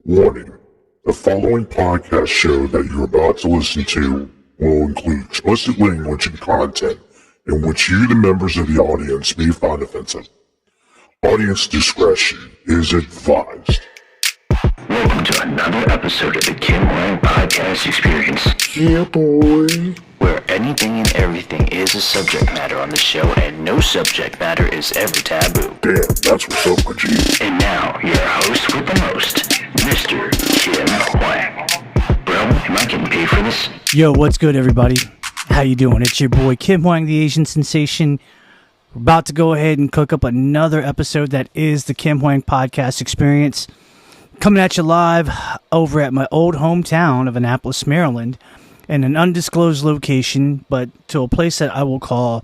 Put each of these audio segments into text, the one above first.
Warning: the following podcast show that you're about to listen to will include explicit language and content in which you, the members of the audience, may find offensive. Audience discretion is advised. Welcome to another episode of the Kim Hoang Podcast Experience. Yeah, boy. Where anything and everything is a subject matter on the show, and no subject matter is ever taboo. Damn, that's what's up, my G. And now, your host with the most, Mr. Kim Hoang. Bro, am I getting paid for this? Yo, what's good, everybody? How you doing? It's your boy Kim Hoang, the Asian sensation. We're about to go ahead and cook up another episode that is the Kim Hoang Podcast Experience. Coming at you live over at my old hometown of Annapolis, Maryland, in an undisclosed location, but to a place that I will call,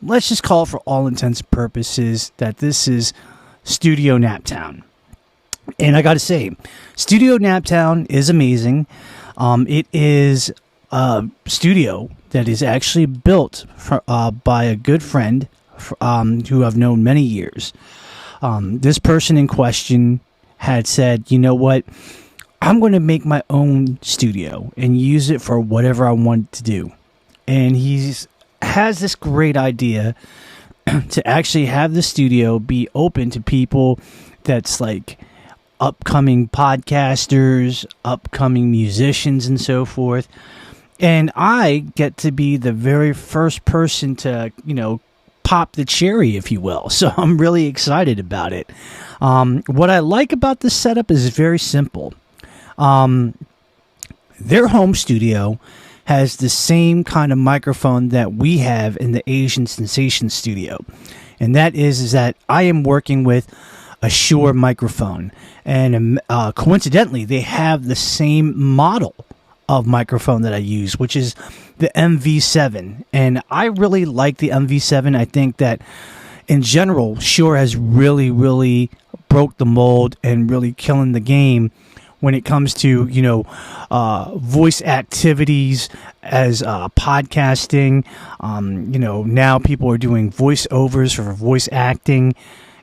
let's just call for all intents and purposes that this is Studio Naptown. And I gotta say, Studio Naptown is amazing. It is a studio that is actually built by a good friend who I've known many years. This person in question had said, you know what, I'm going to make my own studio and use it for whatever I want to do. And has this great idea to actually have the studio be open to people that's like upcoming podcasters, upcoming musicians, and so forth. And I get to be the very first person to, pop the cherry, if you will. So I'm really excited about it. What I like about this setup is very simple. Their home studio has the same kind of microphone that we have in the Asian Sensation studio. And that is that I am working with a Shure microphone. And coincidentally, they have the same model of microphone that I use, which is the MV7. And I really like the MV7. I think that in general, Shure has really broke the mold and really killing the game when it comes to, voice activities as podcasting. Now people are doing voiceovers for voice acting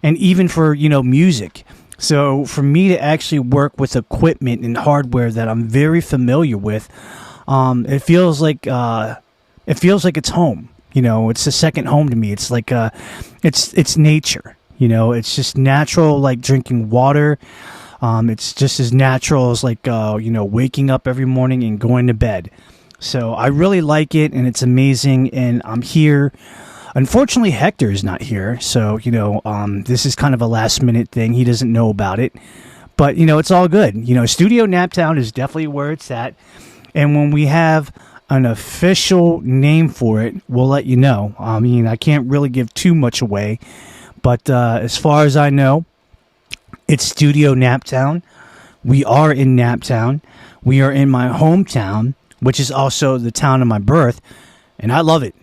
and even for, music. So for me to actually work with equipment and hardware that I'm very familiar with, it feels like it's home. It's a second home to me. It's like it's nature. It's just natural, like drinking water. It's just as natural as like waking up every morning and going to bed. So I really like it, and it's amazing. And I'm here. Unfortunately, Hector is not here, so this is kind of a last minute thing. He doesn't know about it, but it's all good. Studio Naptown is definitely where it's at, and when we have an official name for it, we'll let you know. I mean, I can't really give too much away, but as far as I know, it's Studio Naptown. We are in Naptown. We are in my hometown, which is also the town of my birth, and I love it.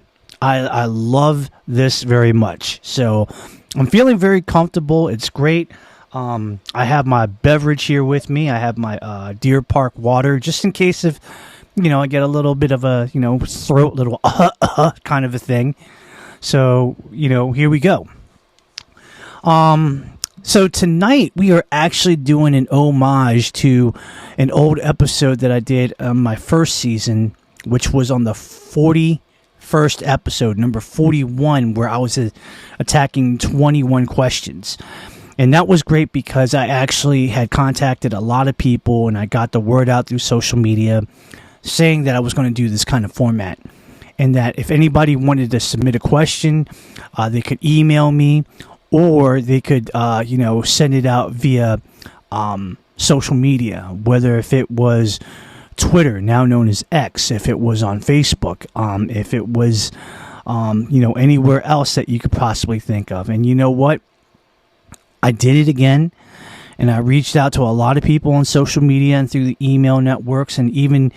I love this very much. So I'm feeling very comfortable. It's great. I have my beverage here with me. I have my Deer Park water, just in case if, I get a little bit of a, throat, little kind of a thing. So, here we go. So tonight we are actually doing an homage to an old episode that I did on my first season, which was on the 41st episode, number 41, where I was attacking 21 questions. And that was great because I actually had contacted a lot of people and I got the word out through social media saying that I was going to do this kind of format. And that if anybody wanted to submit a question, they could email me, or they could, send it out via social media, whether if it was Twitter, now known as X, if it was on Facebook, if it was, anywhere else that you could possibly think of. And you know what? I did it again, and I reached out to a lot of people on social media and through the email networks, and even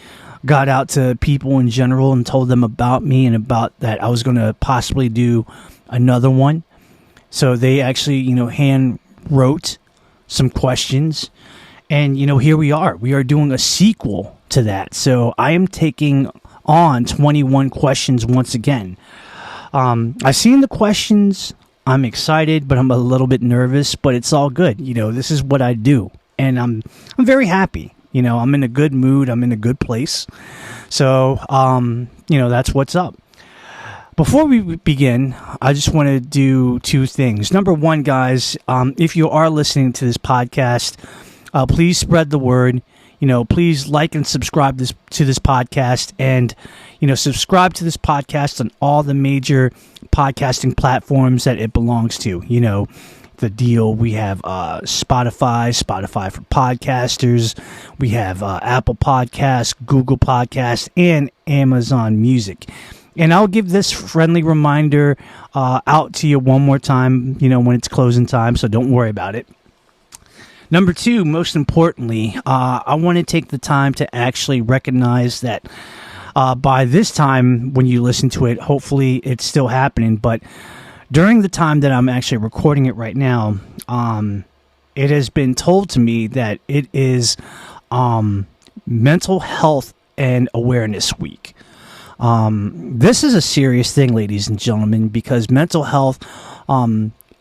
got out to people in general and told them about me and about that I was going to possibly do another one. So they actually, hand wrote some questions, and, here we are. We are doing a sequel to that. So I am taking on 21 questions once again. I've seen the questions. I'm excited, but I'm a little bit nervous, but it's all good. This is what I do. and I'm very happy. I'm in a good mood. I'm in a good place. So, that's what's up. Before we begin, I just want to do two things. Number one, guys, if you are listening to this podcast, please spread the word. Please like and subscribe to this podcast, and subscribe to this podcast on all the major podcasting platforms that it belongs to. The deal. We have Spotify for podcasters. We have Apple Podcasts, Google Podcasts, and Amazon Music. And I'll give this friendly reminder out to you one more time, when it's closing time, so don't worry about it. Number two, most importantly, I want to take the time to actually recognize that by this time when you listen to it, hopefully it's still happening, but during the time that I'm actually recording it right now, it has been told to me that it is Mental Health and Awareness Week. This is a serious thing, ladies and gentlemen, because mental health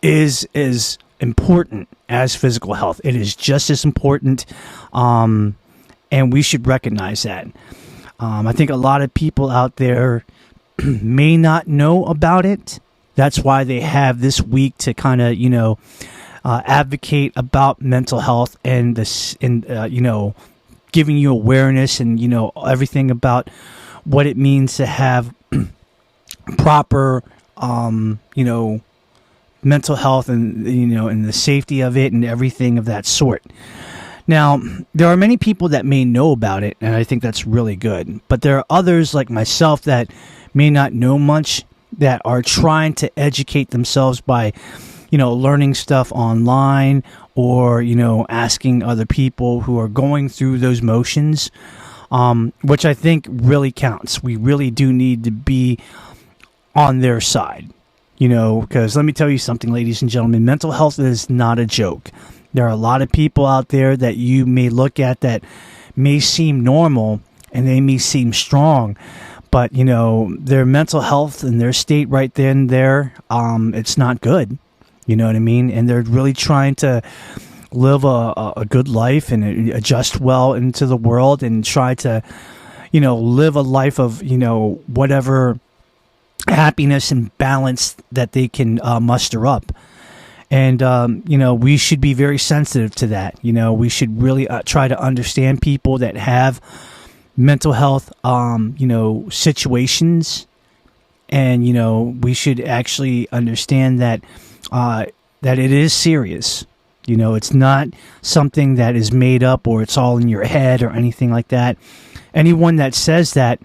is as important as physical health. It is just as important, and we should recognize that. I think a lot of people out there may not know about it. That's why they have this week to kind of, advocate about mental health and this, and giving you awareness and everything about what it means to have proper, mental health and and the safety of it and everything of that sort. Now, there are many people that may know about it, and I think that's really good. But there are others like myself that may not know much, that are trying to educate themselves by, learning stuff online or, asking other people who are going through those motions, which I think really counts. We really do need to be on their side, because let me tell you something, ladies and gentlemen, mental health is not a joke. There are a lot of people out there that you may look at that may seem normal and they may seem strong, but, their mental health and their state right then and there, it's not good. You know what I mean? And they're really trying to live a good life and adjust well into the world and try to, live a life of, whatever happiness and balance that they can muster up. And, we should be very sensitive to that. We should really try to understand people that have mental health, situations, and we should actually understand that that it is serious. It's not something that is made up or it's all in your head or anything like that. Anyone that says that,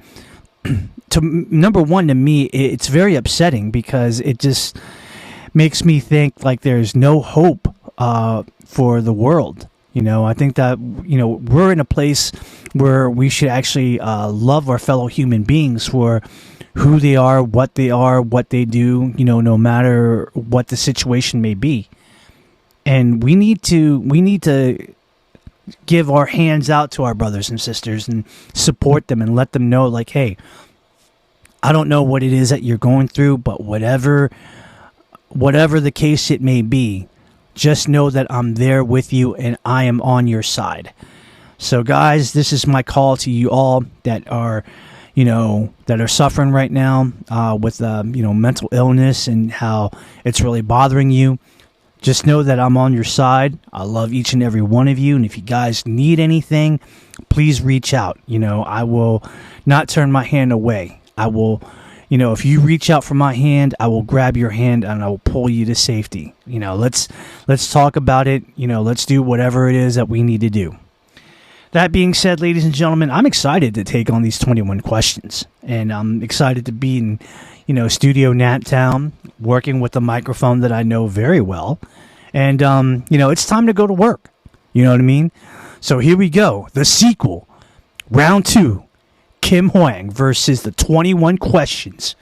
number one, to me, it's very upsetting because it just makes me think like there's no hope for the world. I think that, we're in a place where we should actually love our fellow human beings for who they are, what they do, no matter what the situation may be. And we need to give our hands out to our brothers and sisters and support them and let them know, like, hey, I don't know what it is that you're going through, but whatever the case it may be, just know that I'm there with you and I am on your side. So, guys, this is my call to you all that are, that are suffering right now with, mental illness and how it's really bothering you. Just know that I'm on your side. I love each and every one of you. And if you guys need anything, please reach out. I will not turn my hand away. I will, if you reach out for my hand, I will grab your hand and I will pull you to safety. Let's talk about it. Let's do whatever it is that we need to do. That being said, ladies and gentlemen, I'm excited to take on these 21 questions. And I'm excited to be in, Studio Naptown, working with a microphone that I know very well. And, it's time to go to work. You know what I mean? So here we go. The sequel, round 2, Kim Hoang versus the 21 questions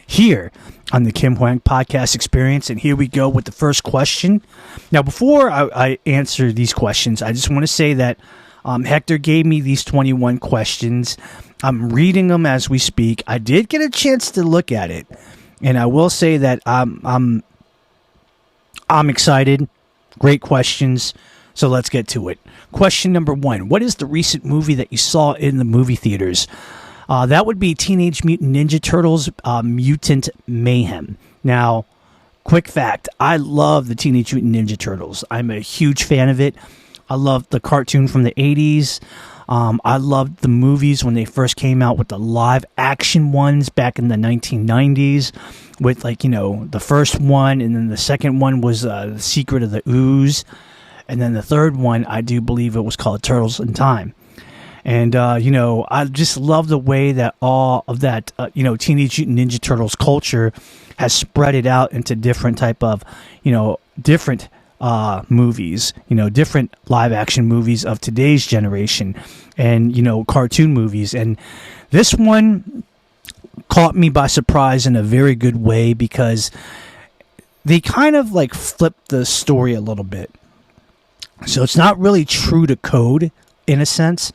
here on the Kim Hoang Podcast Experience. And here we go with the first question. Now, before I answer these questions, I just want to say that Hector gave me these 21 questions. I'm reading them as we speak. I did get a chance to look at it, and I will say that I'm excited. Great questions. So let's get to it. Question number 1. What is the recent movie that you saw in the movie theaters? That would be Teenage Mutant Ninja Turtles Mutant Mayhem. Now, quick fact, I love the Teenage Mutant Ninja Turtles. I'm a huge fan of it. I love the cartoon from the 80s. I loved the movies when they first came out with the live action ones back in the 1990s with, like, you know, the first one, and then the second one was The Secret of the Ooze. And then the third one, I do believe it was called Turtles in Time. And, you know, I just love the way that all of that, you know, Teenage Mutant Ninja Turtles culture has spread it out into different type of, you know, different movies, you know, different live action movies of today's generation and, you know, cartoon movies. And this one caught me by surprise in a very good way because they kind of like flipped the story a little bit. So it's not really true to code in a sense,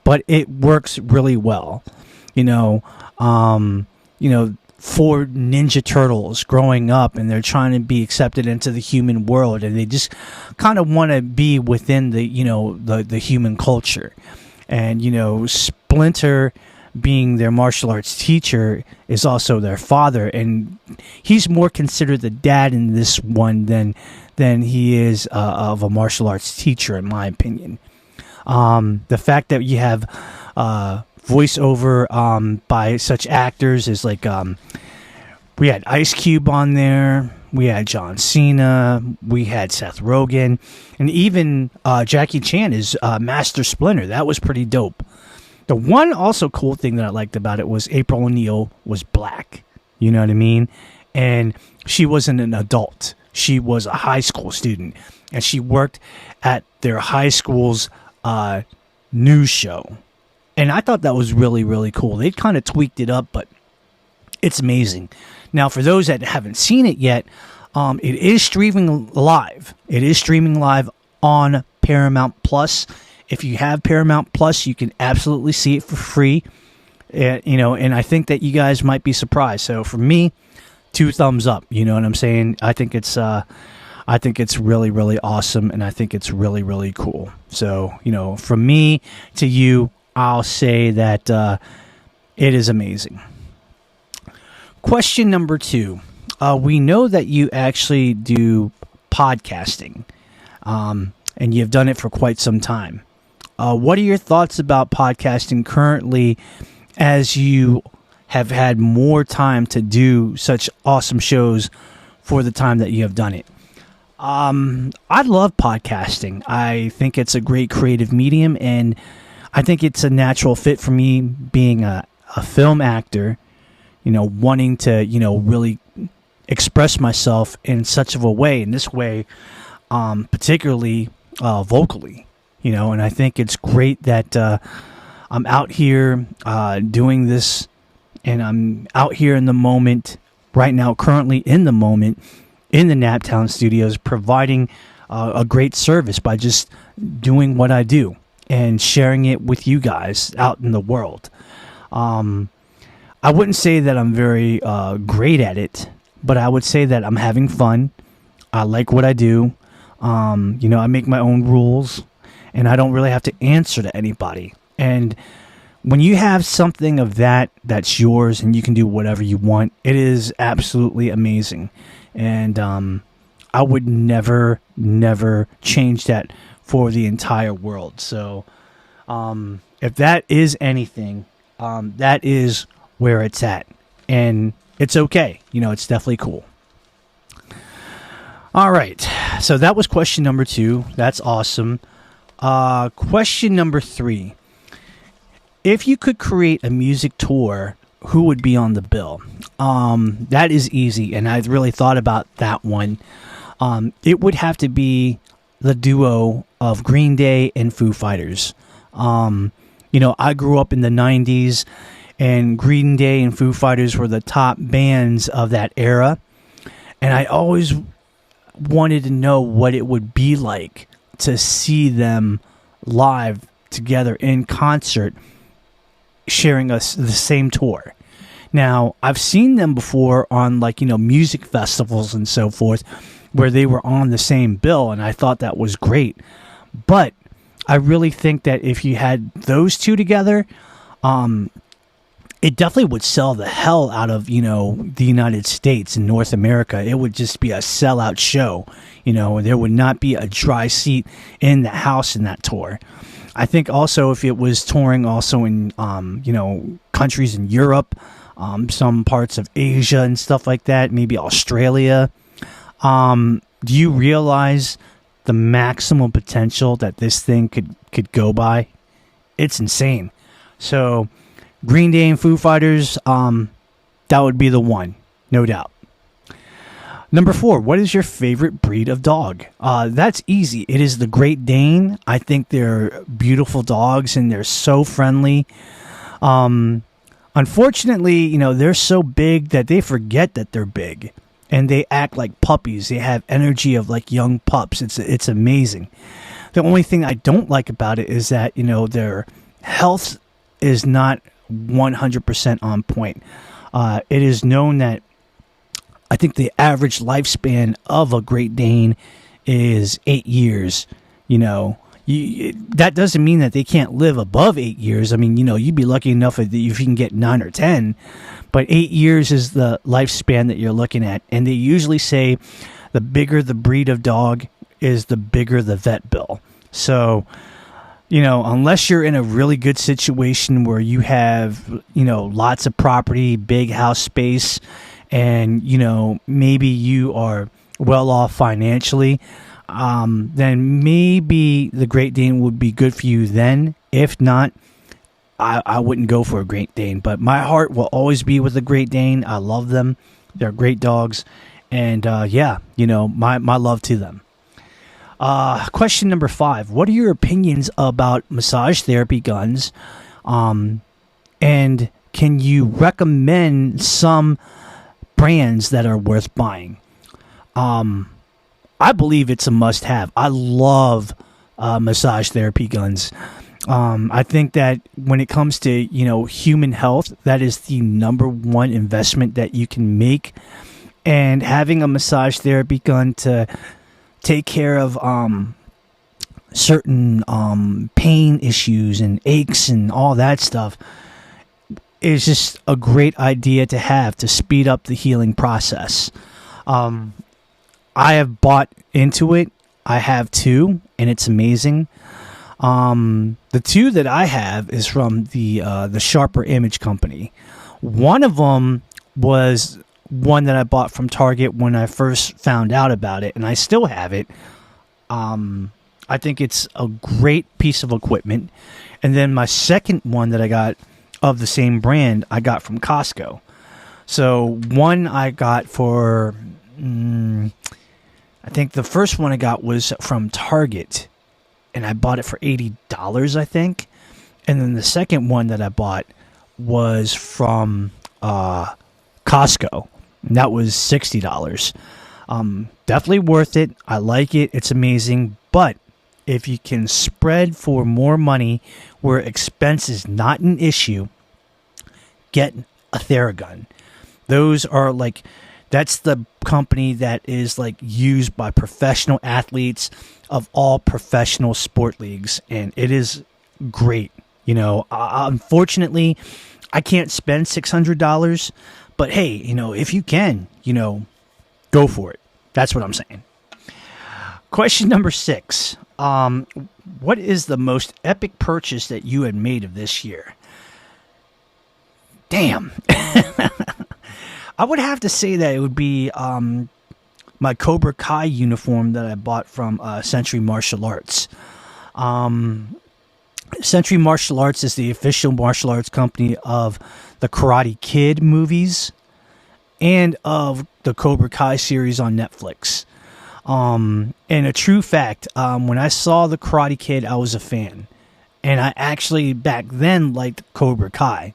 but it works really well. You know, for Ninja Turtles growing up, and they're trying to be accepted into the human world, and they just kind of want to be within the, you know, the human culture. And, you know, Splinter, being their martial arts teacher, is also their father, and he's more considered the dad in this one than he is of a martial arts teacher, in my opinion. The fact that you have voiceover by such actors is like, we had Ice Cube on there, we had John Cena, we had Seth Rogen, and even Jackie Chan is Master Splinter. That was pretty dope. The one also cool thing that I liked about it was April O'Neil was black. You know what I mean? And she wasn't an adult. She was a high school student, and she worked at their high school's news show. And I thought that was really, really cool. They kind of tweaked it up, but it's amazing. Now, for those that haven't seen it yet, it is streaming live. It is streaming live on Paramount Plus. If you have Paramount Plus, you can absolutely see it for free. You know, and I think that you guys might be surprised. So for me, 2 thumbs up. You know what I'm saying? I think it's really, really awesome, and I think it's really, really cool. So, you know, from me to you, I'll say that it is amazing. Question number 2. We know that you actually do podcasting, and you've done it for quite some time. What are your thoughts about podcasting currently as you have had more time to do such awesome shows for the time that you have done it? I love podcasting. I think it's a great creative medium, and I think it's a natural fit for me being a film actor, you know, wanting to, you know, really express myself in such of a way, in this way, particularly vocally, you know, and I think it's great that I'm out here doing this, and I'm out here in the moment right now, currently in the moment, in the Naptown studios, providing a great service by just doing what I do and sharing it with you guys out in the world. I wouldn't say that I'm very great at it, but I would say that I'm having fun. I like what I do. You know, I make my own rules, and I don't really have to answer to anybody. And when you have something of that's yours and you can do whatever you want, it is absolutely amazing. And I would never change that for the entire world. So if that is anything, that is where it's at. And it's okay. You know, it's definitely cool. All right. So that was question number 2. That's awesome. Question number 3. If you could create a music tour, who would be on the bill? That is easy, and I've really thought about that one. It would have to be the duo of Green Day and Foo Fighters. You know, I grew up in the 90s, and Green Day and Foo Fighters were the top bands of that era, and I always wanted to know what it would be like to see them live together in concert, sharing the same tour. Now, I've seen them before on, like, you know, music festivals and so forth, where they were on the same bill, and I thought that was great. But I really think that if you had those two together, it definitely would sell the hell out of, the United States and North America. It would just be a sellout show. There would not be a dry seat in the house in that tour. I think also if it was touring also in, countries in Europe, some parts of Asia and stuff like that, maybe Australia. Do you realize the maximum potential that this thing could go by? It's insane. So Green Day and Foo Fighters, that would be the one, no doubt. Number 4, what is your favorite breed of dog? That's easy. It is the Great Dane. I think they're beautiful dogs and they're so friendly. Unfortunately, they're so big that they forget that they're big. And they act like puppies. They have energy of like young pups. It's amazing. The only thing I don't like about it is that, their health is not 100% on point. It is known that I think the average lifespan of a Great Dane is 8 years. That doesn't mean that they can't live above 8 years. I mean, you'd be lucky enough if you can get 9 or 10. But 8 years is the lifespan that you're looking at. And they usually say the bigger the breed of dog is the bigger the vet bill. So, unless you're in a really good situation where you have, lots of property, big house space, and, maybe you are well off financially, then maybe the Great Dane would be good for you then. If not, I wouldn't go for a Great Dane. But my heart will always be with the Great Dane. I love them. They're great dogs. And, my love to them. Question number 5. What are your opinions about massage therapy guns? And can you recommend some brands that are worth buying? I believe it's a must-have. I love massage therapy guns. I think that when it comes to, human health, that is the number one investment that you can make. And having a massage therapy gun to take care of certain pain issues and aches and all that stuff is just a great idea to have to speed up the healing process. I have bought into it. I have 2, and it's amazing. The 2 that I have is from the Sharper Image Company. One of them was one that I bought from Target when I first found out about it, and I still have it. I think it's a great piece of equipment. And then my second one that I got of the same brand, I got from Costco. So one I got for, I think the first one I got was from Target, and I bought it for $80, I think. And then the second one that I bought was from Costco, and that was $60. Definitely worth it. I like it. It's amazing. But if you can spread for more money where expense is not an issue, get a Theragun. Those are like, that's the company that is like used by professional athletes of all professional sport leagues, and it is great. Unfortunately, I can't spend $600, but hey, if you can, go for it. That's what I'm saying. Question number 6. What is the most epic purchase that you had made of this year? Damn. I would have to say that it would be my Cobra Kai uniform that I bought from Century Martial Arts. Century Martial Arts is the official martial arts company of the Karate Kid movies and of the Cobra Kai series on Netflix. And a true fact, when I saw the Karate Kid, I was a fan. And I actually back then liked Cobra Kai.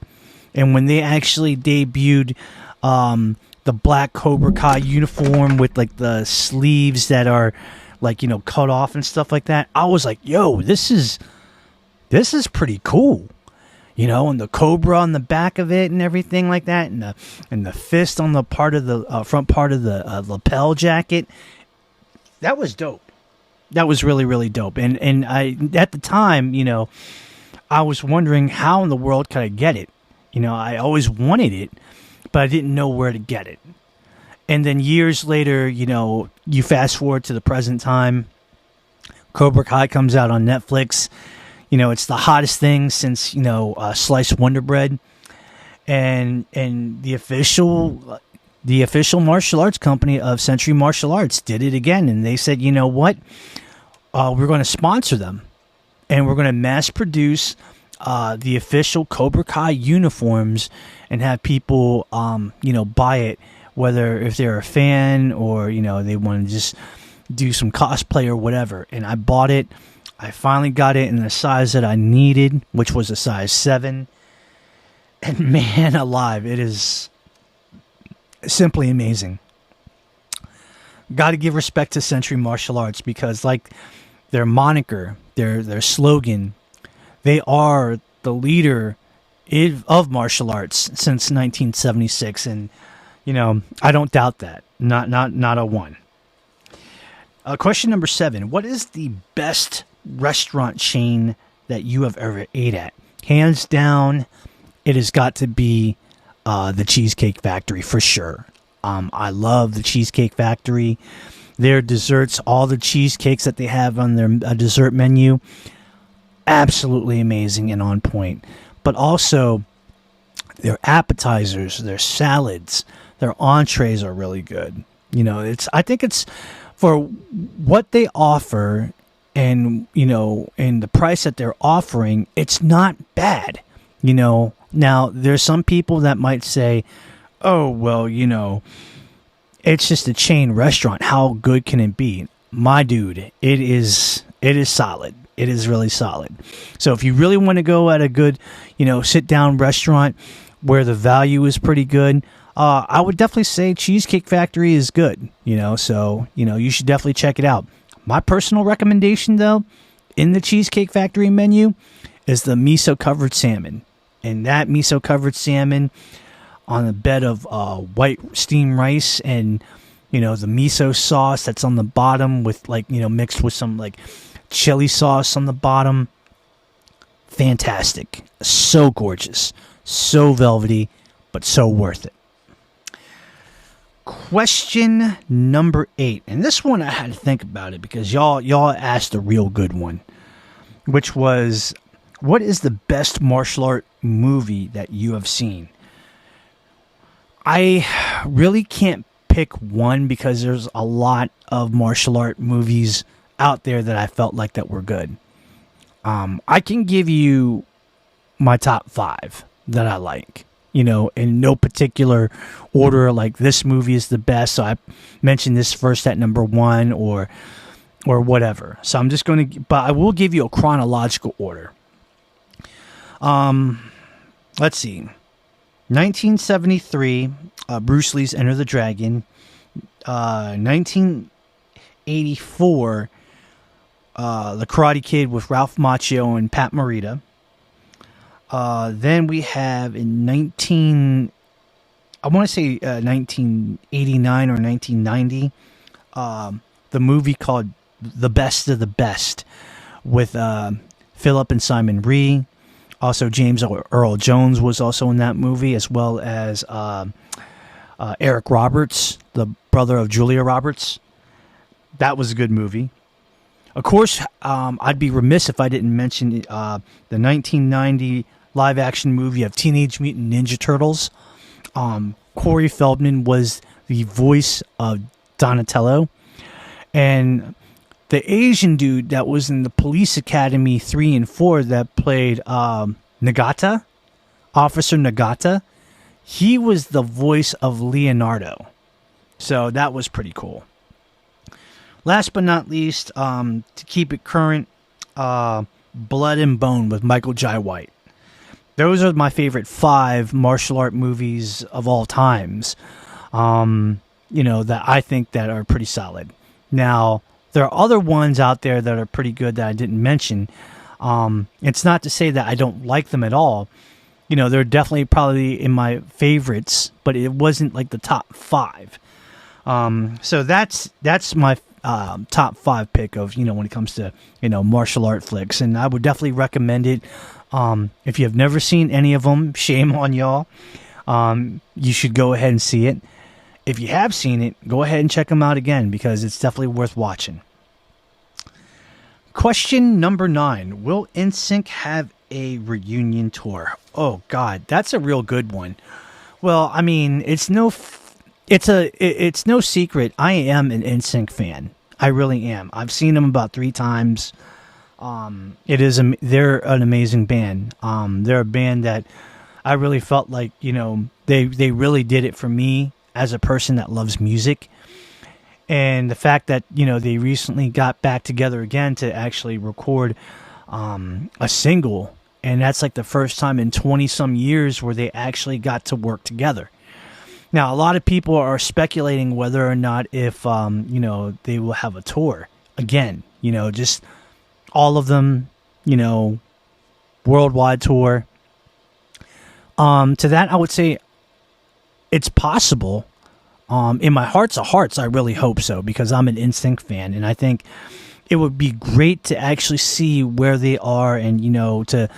And when they actually debuted the black Cobra Kai uniform with like the sleeves that are like, cut off and stuff like that, I was like, yo, this is pretty cool. And the cobra on the back of it and everything like that, and the fist on the part of the front part of the lapel jacket. That was dope. that was really, really dope. And I, at the time, I was wondering how in the world could I get it. I always wanted it, but I didn't know where to get it. And then years later, you fast forward to the present time, Cobra Kai comes out on Netflix. It's the hottest thing since, sliced Wonder Bread. And the official martial arts company of Century Martial Arts did it again. And they said, you know what? We're going to sponsor them. And we're going to mass produce the official Cobra Kai uniforms and have people, buy it, whether if they're a fan or, they want to just do some cosplay or whatever. And I bought it. I finally got it in the size that I needed, which was a size 7. And man alive, it is simply amazing. Got to give respect to Century Martial Arts because, like, their moniker, their slogan, they are the leader of martial arts since 1976, and I don't doubt that. Not a one. Question number 7: what is the best restaurant chain that you have ever ate at? Hands down, it has got to be the Cheesecake Factory for sure. I love the Cheesecake Factory. Their desserts, all the cheesecakes that they have on their dessert menu, absolutely amazing and on point. But also, their appetizers, their salads, their entrees are really good. I think it's for what they offer and, and the price that they're offering, it's not bad. Now there's some people that might say, oh, well, it's just a chain restaurant. How good can it be? My dude, it is solid. It is really solid. So if you really want to go at a good, sit down restaurant where the value is pretty good, I would definitely say Cheesecake Factory is good, so, you should definitely check it out. My personal recommendation, though, in the Cheesecake Factory menu is the miso covered salmon. And that miso covered salmon on a bed of white steamed rice and, the miso sauce that's on the bottom with mixed with some chili sauce on the bottom. Fantastic. So gorgeous. So velvety, but so worth it. Question number 8. And this one I had to think about it because y'all asked a real good one, which was, what is the best martial art movie that you have seen? I really can't pick one because there's a lot of martial art movies out there that I felt like that were good. I can give you my top 5 that I like, in no particular order, like this movie is the best, so I mentioned this first at number 1 or whatever. So I'm just going to, but I will give you a chronological order. Let's see. 1973, Bruce Lee's Enter the Dragon. 1984, The Karate Kid with Ralph Macchio and Pat Morita. Then we have in 1989 or 1990, the movie called The Best of the Best with Philip and Simon Rhee. Also, James Earl Jones was also in that movie, as well as Eric Roberts, the brother of Julia Roberts. That was a good movie. Of course, I'd be remiss if I didn't mention the 1990 live-action movie of Teenage Mutant Ninja Turtles. Corey Feldman was the voice of Donatello. And the Asian dude that was in the Police Academy 3 and 4 that played Nagata, Officer Nagata, he was the voice of Leonardo. So that was pretty cool. Last but not least, to keep it current, Blood and Bone with Michael Jai White. Those are my favorite 5 martial art movies of all times, that I think that are pretty solid. Now, there are other ones out there that are pretty good that I didn't mention. It's not to say that I don't like them at all. They're definitely probably in my favorites, but it wasn't like the top 5. So that's my top 5 pick of, when it comes to, martial art flicks. And I would definitely recommend it. If you have never seen any of them, shame on y'all. You should go ahead and see it. If you have seen it, go ahead and check them out again, because it's definitely worth watching. Question number 9. Will NSYNC have a reunion tour? Oh God, that's a real good one. Well, I mean, it's no secret. I am an NSYNC fan. I really am. I've seen them about 3 times. They're an amazing band. They're a band that I really felt like, they really did it for me as a person that loves music. And the fact that, they recently got back together again to actually record a single. And that's like the first time in 20-some years where they actually got to work together. Now, a lot of people are speculating whether or not if, they will have a tour again. Just all of them, worldwide tour. To that, I would say it's possible. In my hearts of hearts, I really hope so, because I'm an NSYNC fan, and I think it would be great to actually see where they are, and to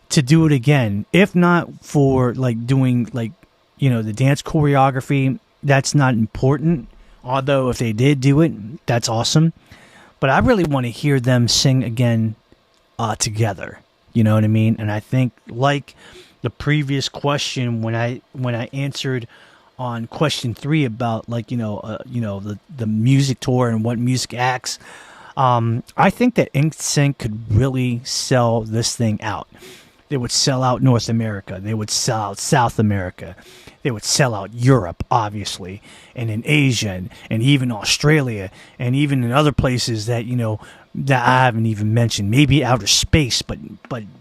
do it again. If not for doing the dance choreography, that's not important. Although if they did do it, that's awesome. But I really want to hear them sing again together. You know what I mean? And I think, like the previous question, when I answered on question 3 about the music tour and what music acts, I think that NSYNC could really sell this thing out. They would sell out North America. They would sell out South America. They would sell out Europe, obviously, and in Asia, and even Australia, and even in other places that that I haven't even mentioned. Maybe outer space, but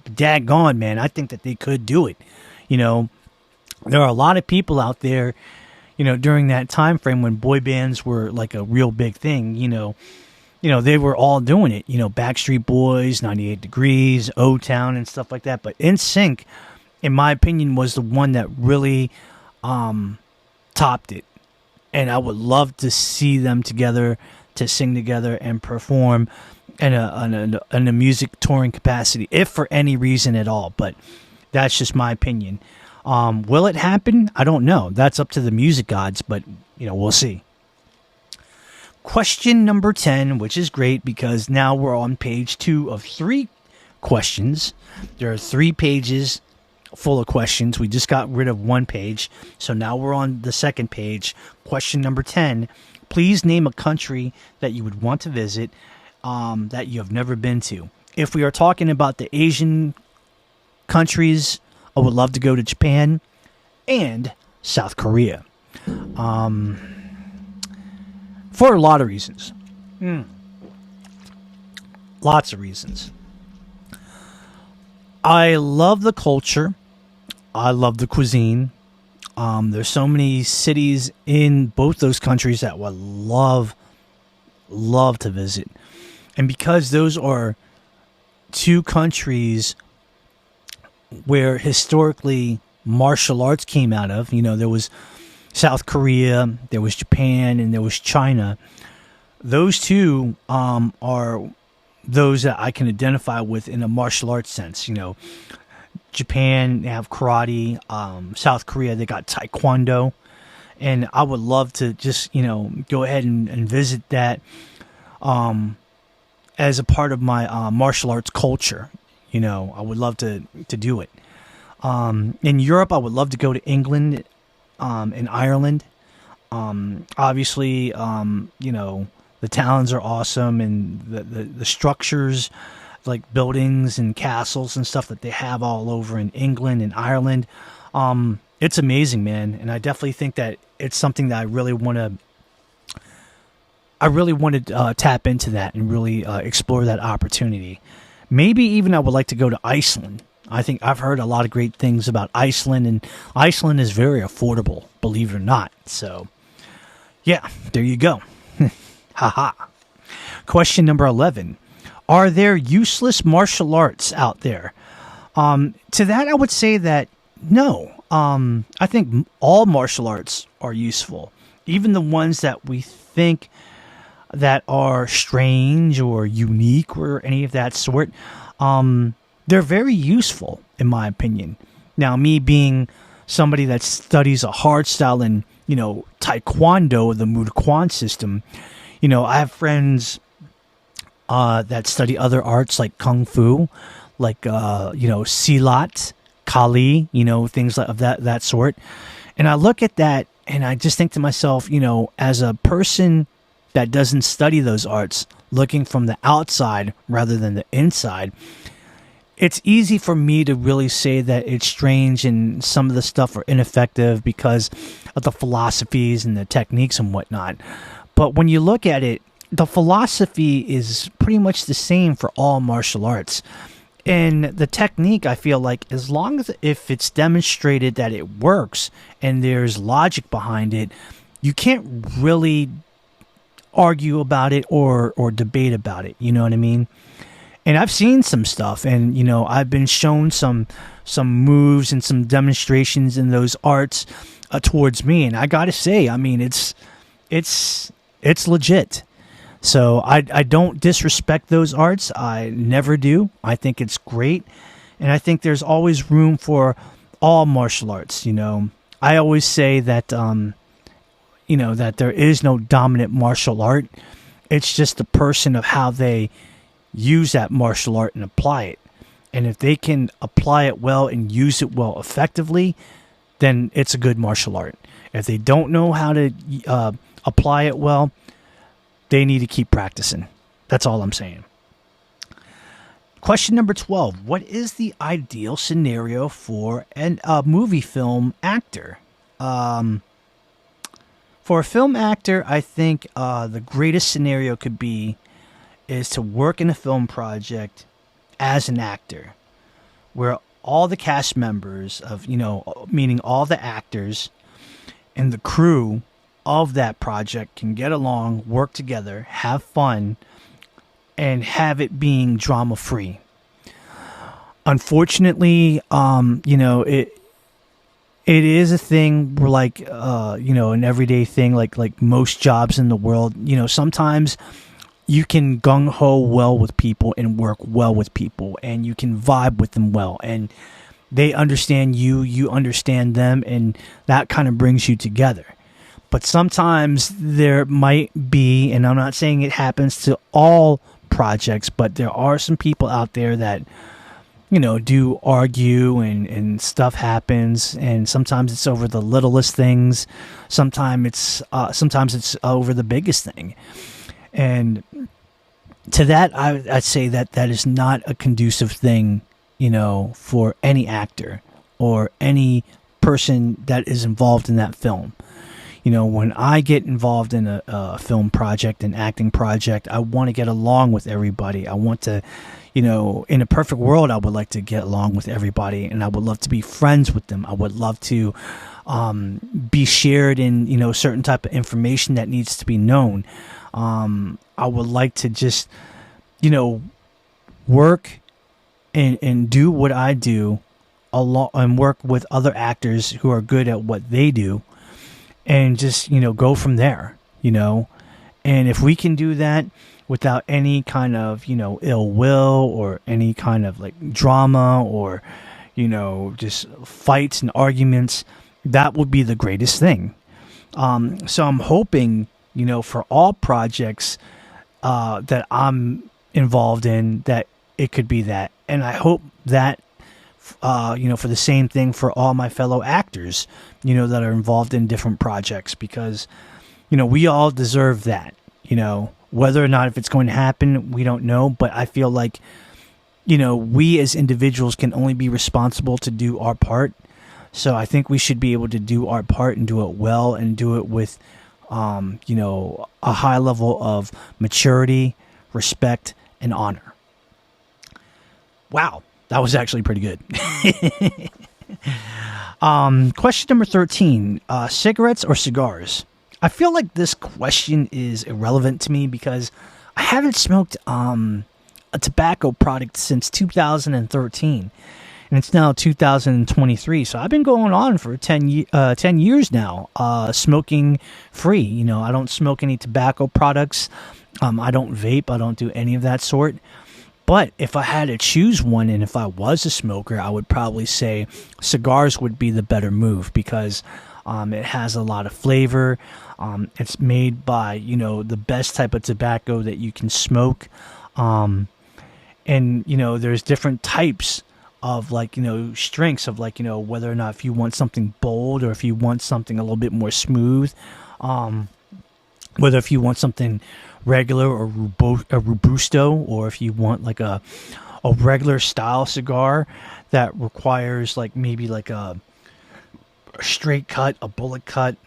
daggone, man, I think that they could do it. There are a lot of people out there, during that time frame when boy bands were like a real big thing. They were all doing it. Backstreet Boys, 98 Degrees, O-Town, and stuff like that. But NSYNC, in my opinion, was the one that really topped it. And I would love to see them together, to sing together and perform in a music touring capacity, if for any reason at all. But that's just my opinion. Will it happen? I don't know. That's up to the music gods, but we'll see. Question number 10, which is great because now we're on page 2 of 3 questions. There are 3 pages full of questions. We just got rid of 1 page, so now we're on the second page. Question number 10. Please name a country that you would want to visit that you have never been to. If we are talking about the Asian countries, I would love to go to Japan and South Korea. For a lot of reasons. Lots of reasons. I love the culture. I love the cuisine. There's so many cities in both those countries that I would love to visit. And because those are 2 countries where historically martial arts came out of, there was South Korea, there was Japan, and there was China. Those 2 are those that I can identify with in a martial arts sense. Japan, they have karate. South Korea, they got taekwondo. And I would love to just, go ahead and visit that as a part of my martial arts culture. I would love to do it. In Europe, I would love to go to England and Ireland. Obviously, the towns are awesome, and the structures, like buildings and castles and stuff that they have all over in England and Ireland. It's amazing, man. And I definitely think that it's something that I really want to tap into that and really explore that opportunity. Maybe even I would like to go to Iceland. I think I've heard a lot of great things about Iceland, and Iceland is very affordable, believe it or not. So, yeah, there you go. Haha. Question number 11. Are there useless martial arts out there? To that, I would say that no. I think all martial arts are useful. Even the ones that we think that are strange or unique or any of that sort, they're very useful, in my opinion. Now, me being somebody that studies a hard style in, Taekwondo, the Muay Kwan system, I have friends that study other arts like Kung Fu, like, Silat, Kali, things of that sort. And I look at that and I just think to myself, as a person that doesn't study those arts, looking from the outside rather than the inside, it's easy for me to really say that it's strange and some of the stuff are ineffective because of the philosophies and the techniques and whatnot. But when you look at it, the philosophy is pretty much the same for all martial arts. And the technique, I feel like, as long as if it's demonstrated that it works and there's logic behind it, you can't really argue about it or debate about it. You know what I mean? And I've seen some stuff, and I've been shown some moves and some demonstrations in those arts towards me, and I gotta say, I mean, it's legit. So I don't disrespect those arts. I never do. I think it's great, and I think there's always room for all martial arts. I always say that that there is no dominant martial art. It's just the person of how they use that martial art and apply it. And if they can apply it well and use it well effectively, then it's a good martial art. If they don't know how to apply it well, they need to keep practicing. That's all I'm saying. Question number 12. What is the ideal scenario for a movie film actor? For a film actor, I think the greatest scenario could be is to work in a film project as an actor, where all the cast members of, meaning all the actors and the crew of that project can get along, work together, have fun, and have it being drama free. Unfortunately, it is a thing where, like, an everyday thing, like most jobs in the world, sometimes you can gung-ho well with people and work well with people, and you can vibe with them well, and they understand you, you understand them, and that kind of brings you together. But sometimes there might be, and I'm not saying it happens to all projects, but there are some people out there that, do argue and stuff happens, and sometimes it's over the littlest things, sometimes it's over the biggest thing. And to that, I'd say that is not a conducive thing, for any actor or any person that is involved in that film. When I get involved in a film project, an acting project, I want to get along with everybody. I want to, in a perfect world, I would like to get along with everybody, and I would love to be friends with them. I would love to be shared in, certain type of information that needs to be known. I would like to just, work and do what I do and work with other actors who are good at what they do, and just, go from there, And if we can do that without any kind of, ill will or any kind of like drama or, just fights and arguments, that would be the greatest thing. So I'm hoping, for all projects that I'm involved in, that it could be that. And I hope that, for the same thing for all my fellow actors, that are involved in different projects, because, we all deserve that, whether or not if it's going to happen, we don't know. But I feel like, we as individuals can only be responsible to do our part. So I think we should be able to do our part and do it well, and do it with, a high level of maturity, respect, and honor. Wow, that was actually pretty good. Question number 13, cigarettes or cigars? I feel like this question is irrelevant to me because I haven't smoked a tobacco product since 2013. and it's now 2023. So I've been going on for 10 years now, smoking free. You know, I don't smoke any tobacco products. I don't vape. I don't do any of that sort. But if I had to choose one, and if I was a smoker, I would probably say cigars would be the better move, because it has a lot of flavor. It's made by, you know, the best type of tobacco that you can smoke. And, you know, there's different types of, like, you know, strengths of, like, you know, whether or not if you want something bold or if you want something a little bit more smooth, whether if you want something regular or robusto, or if you want like a regular style cigar that requires like maybe like a straight cut, a bullet cut,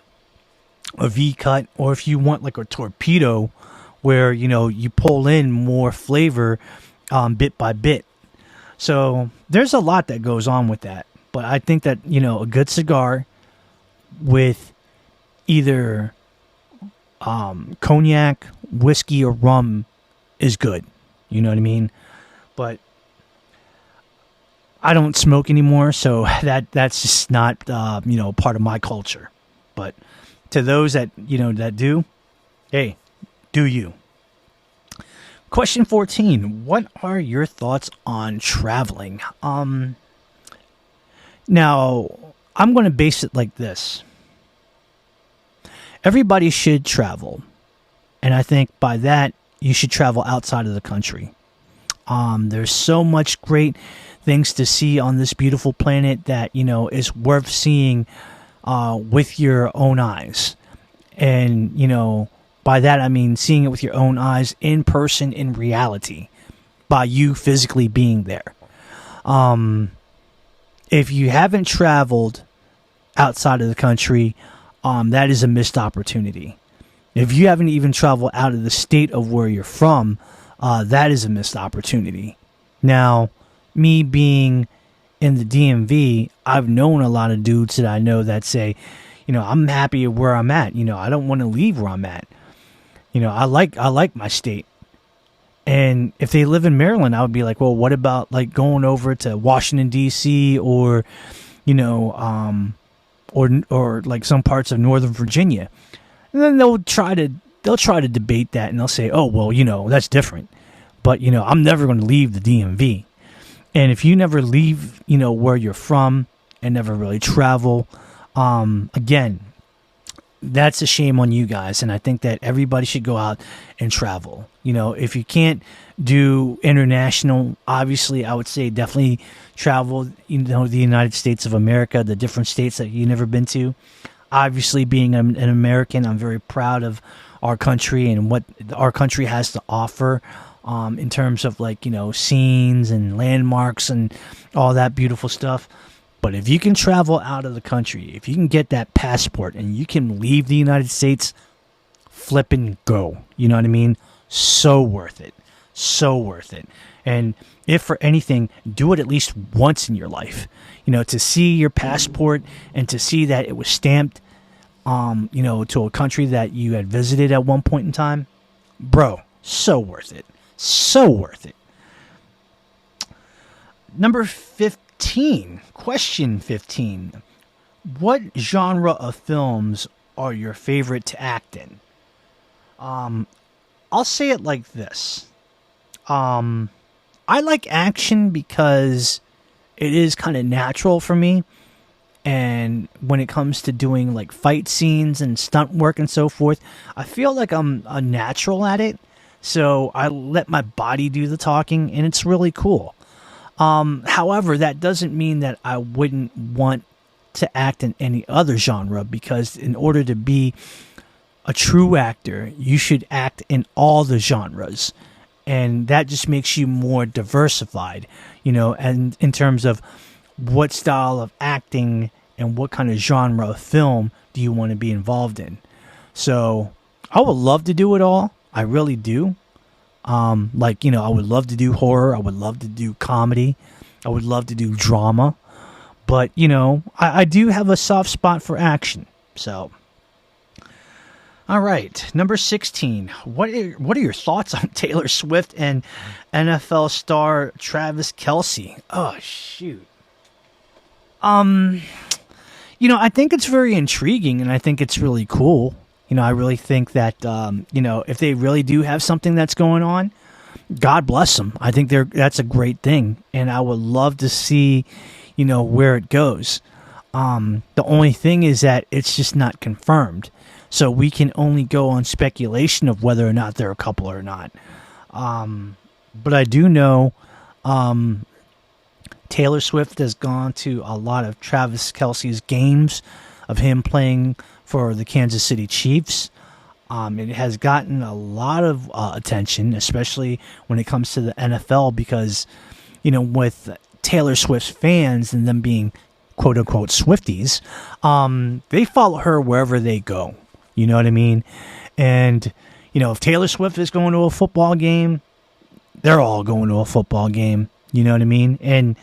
a V cut, or if you want like a torpedo where, you know, you pull in more flavor bit by bit. So there's a lot that goes on with that. But I think that, you know, a good cigar with either cognac, whiskey, or rum is good. You know what I mean? But I don't smoke anymore, so that's just not you know, part of my culture. But to those that, you know, that do, hey, do you. Question 14. What are your thoughts on traveling? Now, I'm going to base it like this. Everybody should travel. And I think by that, you should travel outside of the country. There's so much great things to see on this beautiful planet that, you know, is worth seeing with your own eyes. And, you know, by that I mean seeing it with your own eyes in person, in reality, by you physically being there. If you haven't traveled outside of the country, that is a missed opportunity. If you haven't even traveled out of the state of where you're from, that is a missed opportunity. Now, me being in the DMV, I've known a lot of dudes that I know that say, you know, I'm happy where I'm at. You know, I don't want to leave where I'm at. You know, I like my state. And if they live in Maryland, I would be like, well, what about like going over to Washington, D.C. or, you know, or like some parts of Northern Virginia. And then they'll try to debate that, and they'll say, oh, well, you know, that's different. But, you know, I'm never going to leave the DMV. And if you never leave, you know, where you're from and never really travel, again, that's a shame on you guys. And I think that everybody should go out and travel. You know, if you can't do international, obviously, I would say definitely travel, you know, the United States of America, the different states that you've never been to. Obviously, being an American, I'm very proud of our country and what our country has to offer in terms of, like, you know, scenes and landmarks and all that beautiful stuff. But if you can travel out of the country, if you can get that passport and you can leave the United States, flip and go. You know what I mean? So worth it. So worth it. And if for anything, do it at least once in your life. You know, to see your passport and to see that it was stamped, you know, to a country that you had visited at one point in time. Bro, so worth it. So worth it. Number 15. Question 15. What genre of films are your favorite to act in? I'll say it like this. I like action because it is kind of natural for me. And when it comes to doing like fight scenes and stunt work and so forth, I feel like I'm a natural at it. So I let my body do the talking, and it's really cool. However, that doesn't mean that I wouldn't want to act in any other genre, because in order to be a true actor, you should act in all the genres. And that just makes you more diversified, you know, and in terms of what style of acting and what kind of genre of film do you want to be involved in. So I would love to do it all. I really do. Like, you know, I would love to do horror. I would love to do comedy. I would love to do drama. But, you know, I do have a soft spot for action. So, all right. Number 16. What are your thoughts on Taylor Swift and NFL star Travis Kelce? Oh, shoot. I think it's very intriguing, and I think it's really cool. I really think that, if they really do have something that's going on, God bless them. I think that's a great thing, and I would love to see, where it goes. The only thing is that it's just not confirmed, so we can only go on speculation of whether or not they're a couple or not. But I do know Taylor Swift has gone to a lot of Travis Kelce's games of him playing for the Kansas City Chiefs. It has gotten a lot of attention, especially when it comes to the NFL, because, with Taylor Swift's fans and them being quote-unquote Swifties, they follow her wherever they go. You know what I mean? And, if Taylor Swift is going to a football game, they're all going to a football game. You know what I mean? And,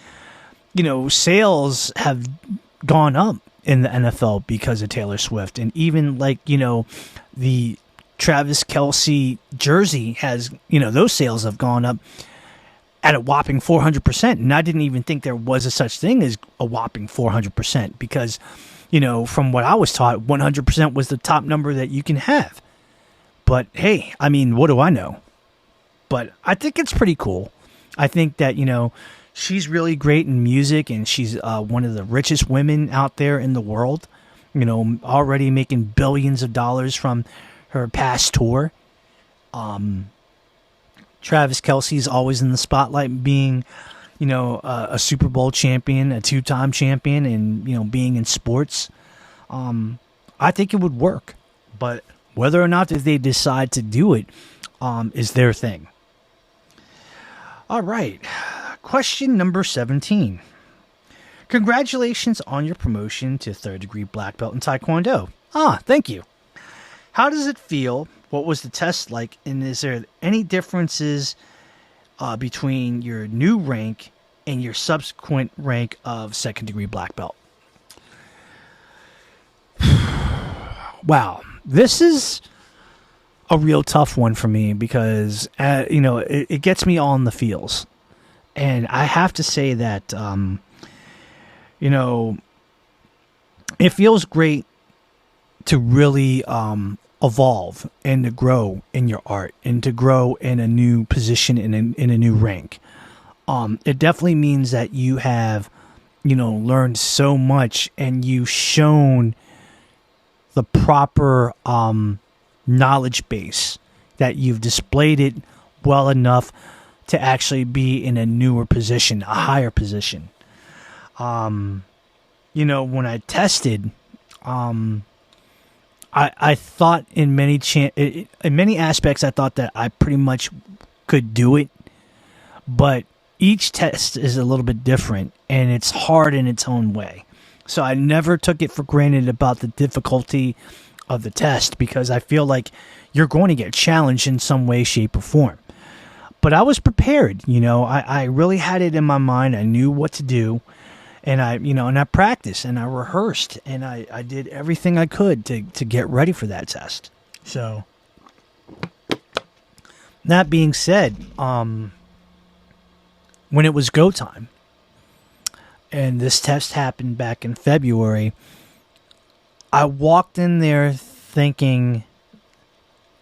sales have gone up in the NFL because of Taylor Swift. And even the Travis Kelce jersey has, those sales have gone up at a whopping 400%. And I didn't even think there was a such thing as a whopping 400% because, from what I was taught, 100% was the top number that you can have. But hey, what do I know? But I think it's pretty cool. I think that, she's really great in music, and she's one of the richest women out there in the world, already making billions of dollars from her past tour. Travis Kelce's always in the spotlight, being, a Super Bowl champion, a two-time champion, and, being in sports. I think it would work. But whether or not they decide to do it is their thing. All right. Question number 17. Congratulations on your promotion to 3rd degree black belt in Taekwondo. Thank you. How does it feel? What was the test like? And is there any differences between your new rank and your subsequent rank of 2nd degree black belt? Wow. This is a real tough one for me because, it gets me all in the feels. And I have to say that, it feels great to really evolve and to grow in your art and to grow in a new position in a new rank. It definitely means that you have, learned so much and you've shown the proper knowledge base, that you've displayed it well enough to actually be in a newer position, a higher position. When I tested, I thought in many aspects, I thought that I pretty much could do it, but each test is a little bit different and it's hard in its own way. So I never took it for granted about the difficulty of the test because I feel like you're going to get challenged in some way, shape, or form. But I was prepared, I really had it in my mind. I knew what to do, and I practiced and I rehearsed and I did everything I could to get ready for that test. So that being said, when it was go time, and this test happened back in February, I walked in there thinking,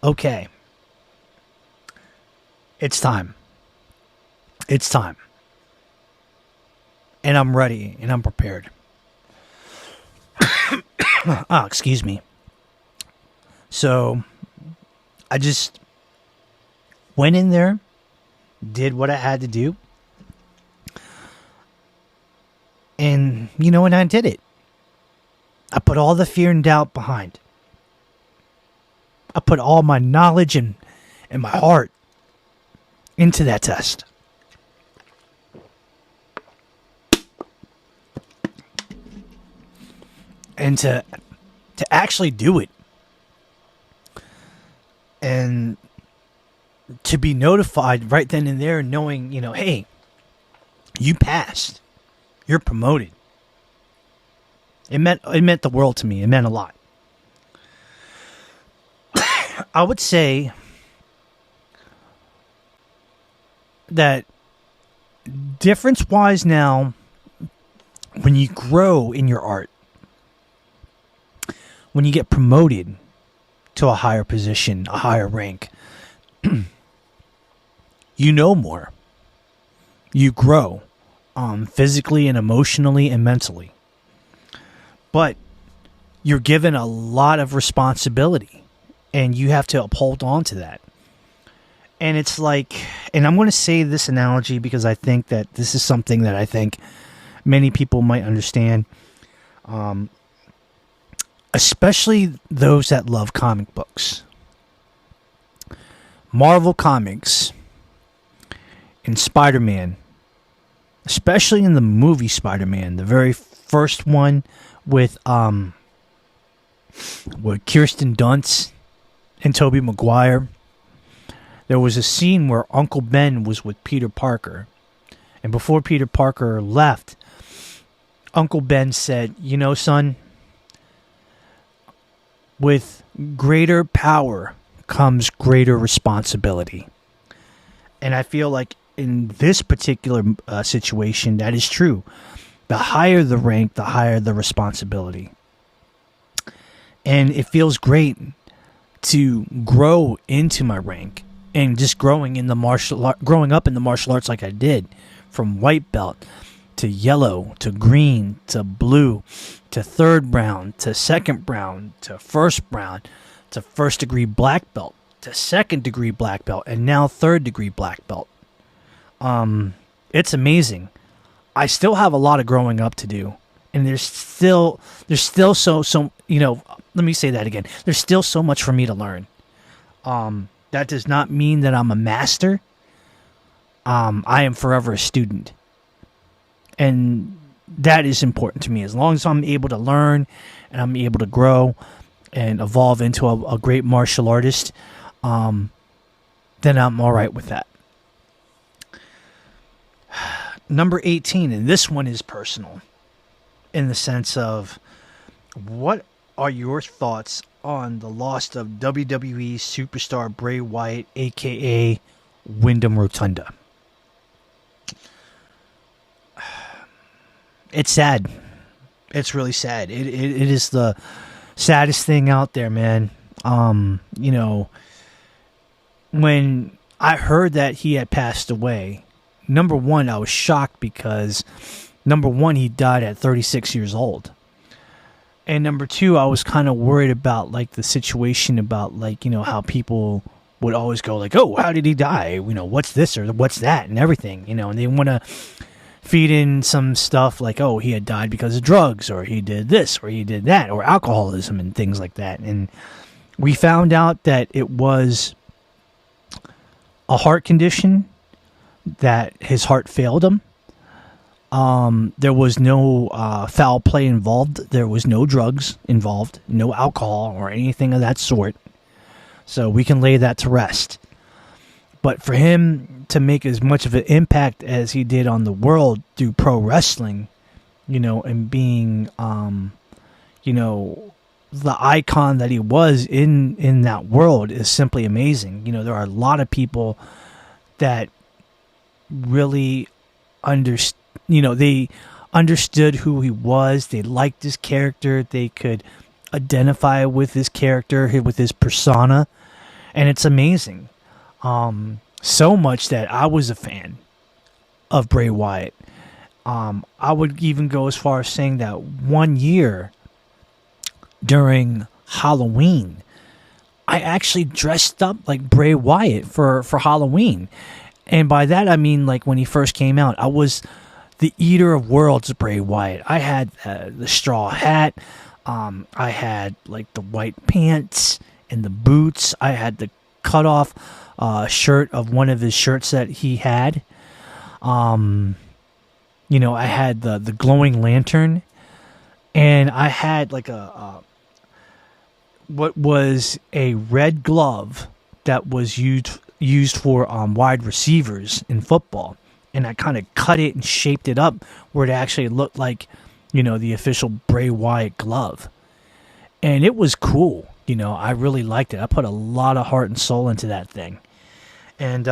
okay, it's time. It's time. And I'm ready and I'm prepared. Excuse me. So I just went in there, did what I had to do. And and I did it. I put all the fear and doubt behind. I put all my knowledge and my heart into that test. And to actually do it. And to be notified right then and there, knowing, hey, you passed. You're promoted. It meant the world to me. It meant a lot. I would say that difference-wise now, when you grow in your art, when you get promoted to a higher position, a higher rank, you know more. You grow physically and emotionally and mentally. But you're given a lot of responsibility, and you have to uphold on to that. And it's like, and I'm going to say this analogy because I think that this is something that I think many people might understand, especially those that love comic books. Marvel Comics and Spider-Man, especially in the movie Spider-Man, the very first one with Kirsten Dunst and Tobey Maguire. There was a scene where Uncle Ben was with Peter Parker. And before Peter Parker left, Uncle Ben said, "You know, son, with greater power comes greater responsibility." And I feel like in this particular situation, that is true. The higher the rank, the higher the responsibility. And it feels great to grow into my rank. And just growing up in the martial arts like I did, from white belt to yellow to green to blue to third brown to second brown to first brown to first degree black belt to second degree black belt and now third degree black belt. It's amazing. I still have a lot of growing up to do, and there's still so let me say that again. There's still so much for me to learn. That does not mean that I'm a master. I am forever a student. And that is important to me. As long as I'm able to learn and I'm able to grow and evolve into a great martial artist, then I'm all right with that. Number 18, and this one is personal in the sense of, what are your thoughts on the loss of WWE superstar Bray Wyatt, a.k.a. Wyndham Rotunda? It's sad. It's really sad. It is the saddest thing out there, man. When I heard that he had passed away, number one, I was shocked because, number one, he died at 36 years old. And number two, I was kind of worried about the situation about how people would always go oh, how did he die? What's this or what's that and everything, and they want to feed in some stuff oh, he had died because of drugs, or he did this or he did that, or alcoholism and things like that. And we found out that it was a heart condition, that his heart failed him. There was no foul play involved. There was no drugs involved, no alcohol or anything of that sort. So we can lay that to rest. But for him to make as much of an impact as he did on the world through pro wrestling, and being, the icon that he was in that world is simply amazing. There are a lot of people that really they understood who he was. They liked his character. They could identify with his character, with his persona. And it's amazing. So much that I was a fan of Bray Wyatt. I would even go as far as saying that one year during Halloween, I actually dressed up like Bray Wyatt for Halloween. And by that, I mean, when he first came out, I was the Eater of Worlds Bray Wyatt. I had the straw hat. I had, the white pants and the boots. I had the cut-off shirt of one of his shirts that he had. I had the glowing lantern. And I had, what was a red glove that was used for wide receivers in football, and I kind of cut it and shaped it up where it actually looked like the official Bray Wyatt glove, and it was cool. I really liked it. I put a lot of heart and soul into that thing, and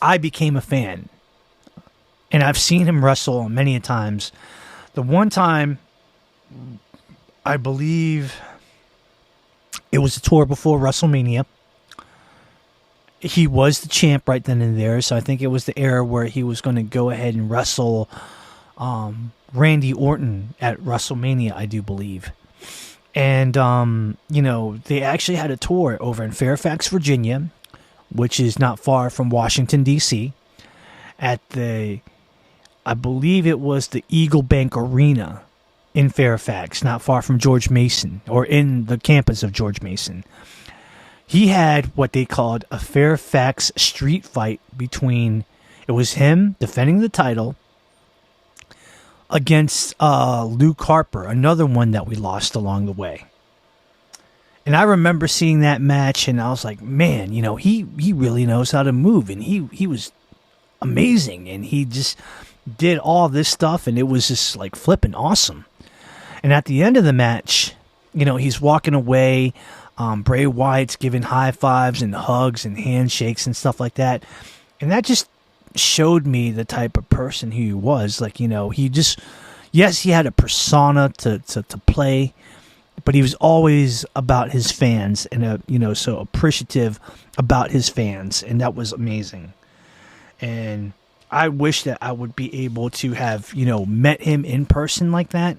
I became a fan and I've seen him wrestle many a times. The one time, I believe it was a tour before WrestleMania. He was the champ right then and there, so I think it was the era where he was going to go ahead and wrestle Randy Orton at WrestleMania, I do believe. And, they actually had a tour over in Fairfax, Virginia, which is not far from Washington, D.C., at I believe it was the Eagle Bank Arena in Fairfax, not far from George Mason, or in the campus of George Mason. He had what they called a Fairfax street fight between, it was him defending the title against Luke Harper, another one that we lost along the way. And I remember seeing that match, and I was like, man, he really knows how to move, and he was amazing, and he just did all this stuff, and it was just like flipping awesome. And at the end of the match, he's walking away. Bray Wyatt's giving high fives and hugs and handshakes and stuff like that. And that just showed me the type of person he was. Like, he just, yes, he had a persona to play, but he was always about his fans and, so appreciative about his fans. And that was amazing. And I wish that I would be able to have, met him in person like that.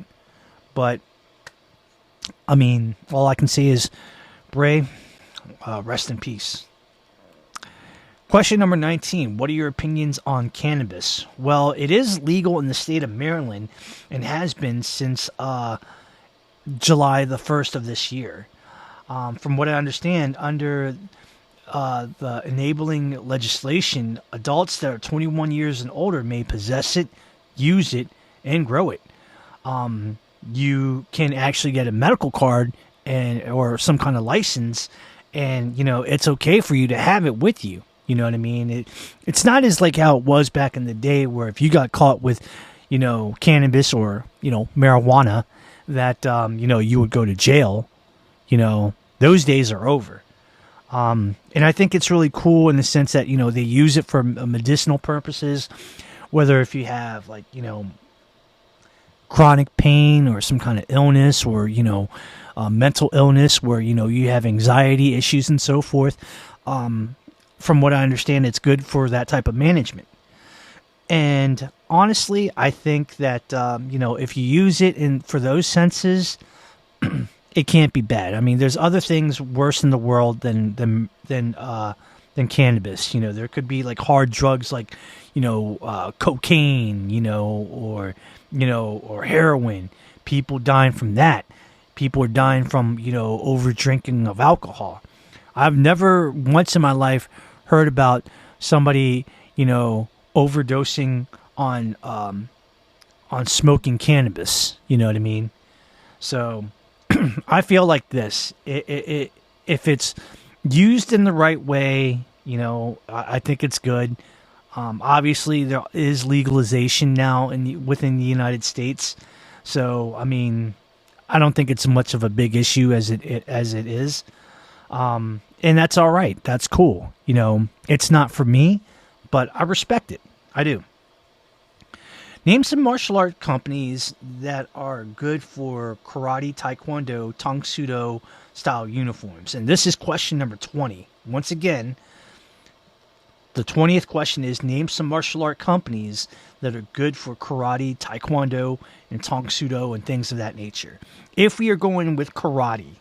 But, all I can say is, Bray, rest in peace. Question number 19. What are your opinions on cannabis? Well, it is legal in the state of Maryland and has been since July the 1st of this year. From what I understand, under the enabling legislation, adults that are 21 years and older may possess it, use it, and grow it. You can actually get a medical card or some kind of license, and it's okay for you to have it with you. You know what I mean? It's not as like how it was back in the day, where if you got caught with cannabis or marijuana, that you would go to jail. Those days are over. And I think it's really cool in the sense that they use it for medicinal purposes, whether if you have chronic pain or some kind of illness, or mental illness where you have anxiety issues and so forth. From what I understand, it's good for that type of management. And honestly, I think that if you use it for those senses, it can't be bad. I mean, there's other things worse in the world than cannabis. There could be like hard drugs like cocaine, or heroin. People dying from that. People are dying from over drinking of alcohol. I've never once in my life heard about somebody overdosing on smoking cannabis. You know what I mean? So I feel like this. If it's used in the right way, I think it's good. Obviously, there is legalization now within the United States. So, I don't think it's much of a big issue as it is. And that's all right. That's cool. It's not for me, but I respect it. I do. Name some martial art companies that are good for karate, taekwondo, tang sudo style uniforms. And this is question number 20. Once again, the 20th question is, name some martial art companies that are good for karate, taekwondo, and tang sudo and things of that nature. If we are going with karate,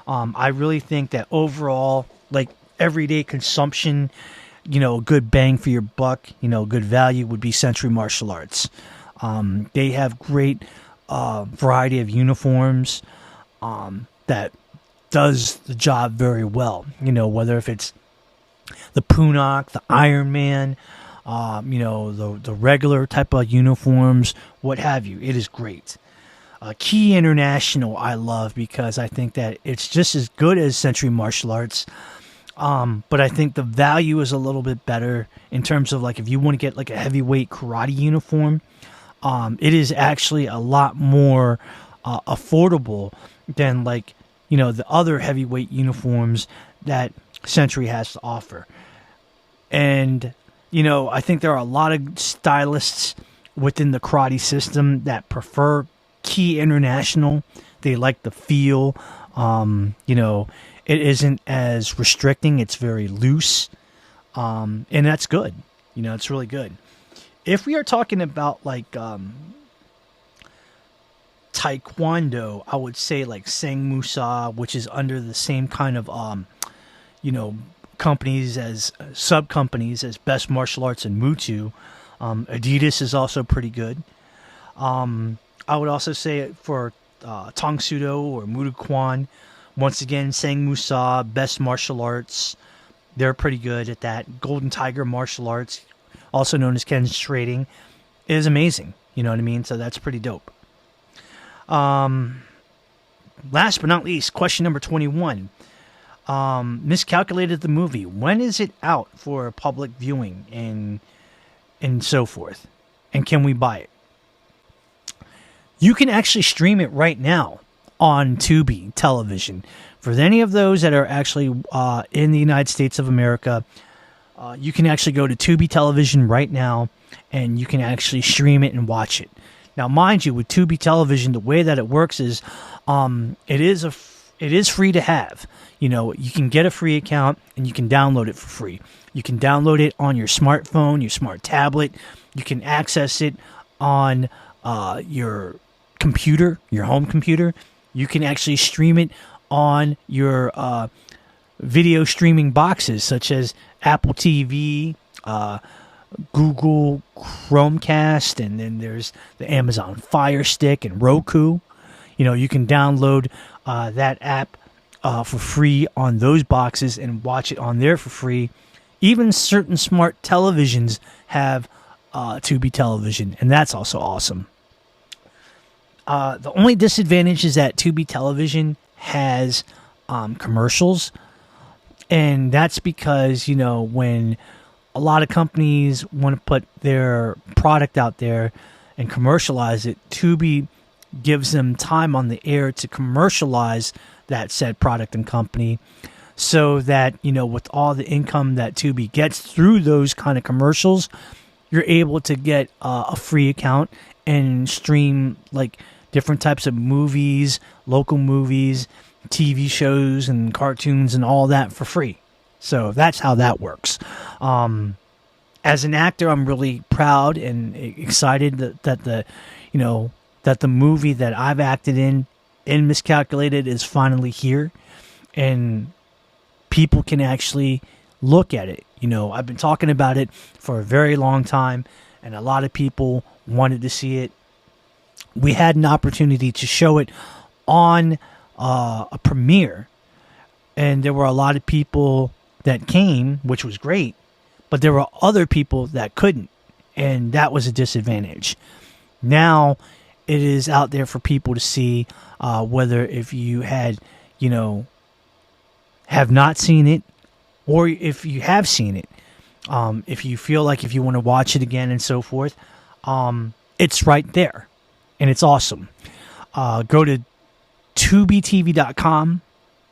I really think that overall, like everyday consumption, good bang for your buck, good value would be Century Martial Arts. They have great variety of uniforms that does the job very well. Whether if it's the Punok, the Iron Man, the regular type of uniforms, what have you. It is great. Key International I love because I think that it's just as good as Century Martial Arts. But I think the value is a little bit better in terms of like if you want to get like a heavyweight karate uniform, it is actually a lot more affordable than like, the other heavyweight uniforms that Century has to offer. And I think there are a lot of stylists within the karate system that prefer Ki International. They like the feel. It isn't as restricting. It's very loose. And that's good. It's really good. If we are talking about like Taekwondo, I would say like Sang Musa, which is under the same kind of companies as sub companies as Best Martial Arts and Mutu. Adidas is also pretty good. I would also say for Tong Sudo or Mudu Kwan, once again Sang Musa, Best Martial Arts, they're pretty good at that. Golden Tiger Martial Arts, also known as Ken's Trading, is amazing. You know what I mean? So that's pretty dope. Last but not least, question number 21. Miscalculated the movie. When is it out for public viewing and so forth? And can we buy it? You can actually stream it right now on Tubi television. For any of those that are actually in the United States of America, you can actually go to Tubi television right now and you can actually stream it and watch it. Now, mind you, with Tubi television, the way that it works is it is free to have. You can get a free account and you can download it for free. You can download it on your smartphone, your smart tablet. You can access it on your computer, your home computer. You can actually stream it on your video streaming boxes such as Apple TV, Google Chromecast, and then there's the Amazon Fire Stick and Roku. You can download that app for free on those boxes and watch it on there for free. Even certain smart televisions have Tubi television, and that's also awesome. The only disadvantage is that Tubi television has commercials, and that's because, when a lot of companies want to put their product out there and commercialize it, Tubi gives them time on the air to commercialize that said product and company, so that, with all the income that Tubi gets through those kind of commercials, you're able to get a free account and stream like different types of movies, local movies, TV shows and cartoons and all that for free. So that's how that works. As an actor, I'm really proud and excited that the movie that I've acted in Miscalculated is finally here, and people can actually look at it. I've been talking about it for a very long time, and a lot of people wanted to see it. We had an opportunity to show it on a premiere, and there were a lot of people that came, which was great, but there were other people that couldn't, and that was a disadvantage. Now it is out there for people to see, whether if you had, have not seen it, or if you have seen it. If you feel like if you want to watch it again and so forth, it's right there, and it's awesome. Go to tubitv.com.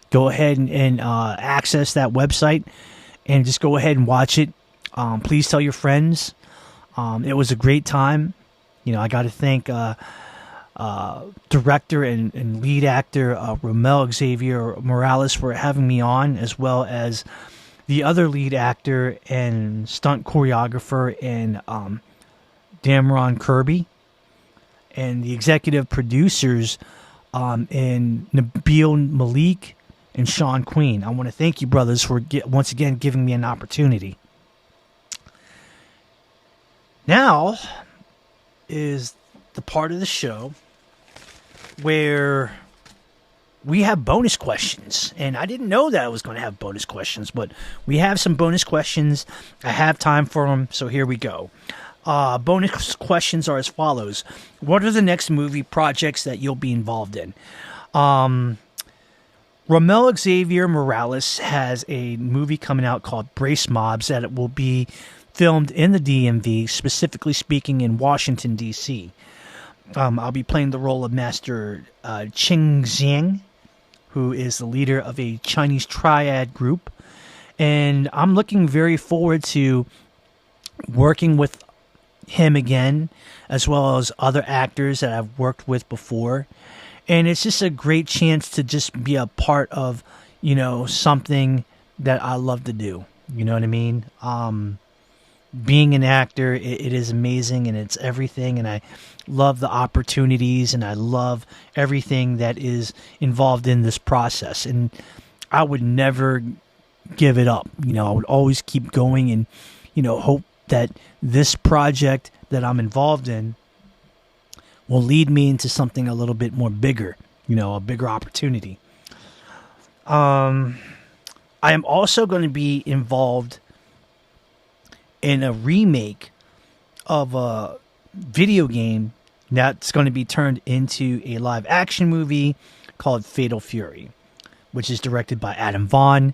Go ahead and access that website and just go ahead and watch it. Please tell your friends. It was a great time. I got to thank director and lead actor Romel Xavier Morales for having me on, as well as the other lead actor and stunt choreographer and Damron Kirby, and the executive producers and Nabil Malik and Sean Queen. I want to thank you, brothers, for once again giving me an opportunity. Now is the part of the show where we have bonus questions. And I didn't know that I was going to have bonus questions, but we have some bonus questions. I have time for them, so here we go. Bonus questions are as follows. What are the next movie projects that you'll be involved in? Romel Xavier Morales has a movie coming out called Brace Mobs that it will be filmed in the DMV, specifically speaking in Washington, D.C. I'll be playing the role of Master Qing Xiang, who is the leader of a Chinese triad group. And I'm looking very forward to working with him again, as well as other actors that I've worked with before. And it's just a great chance to just be a part of, something that I love to do. You know what I mean? Being an actor, it is amazing, and it's everything, and I love the opportunities, and I love everything that is involved in this process, and I would never give it up. I would always keep going and, hope that this project that I'm involved in will lead me into something a little bit more bigger, a bigger opportunity. I am also going to be involved in a remake of a video game that's going to be turned into a live action movie called Fatal Fury, which is directed by Adam Vaughn.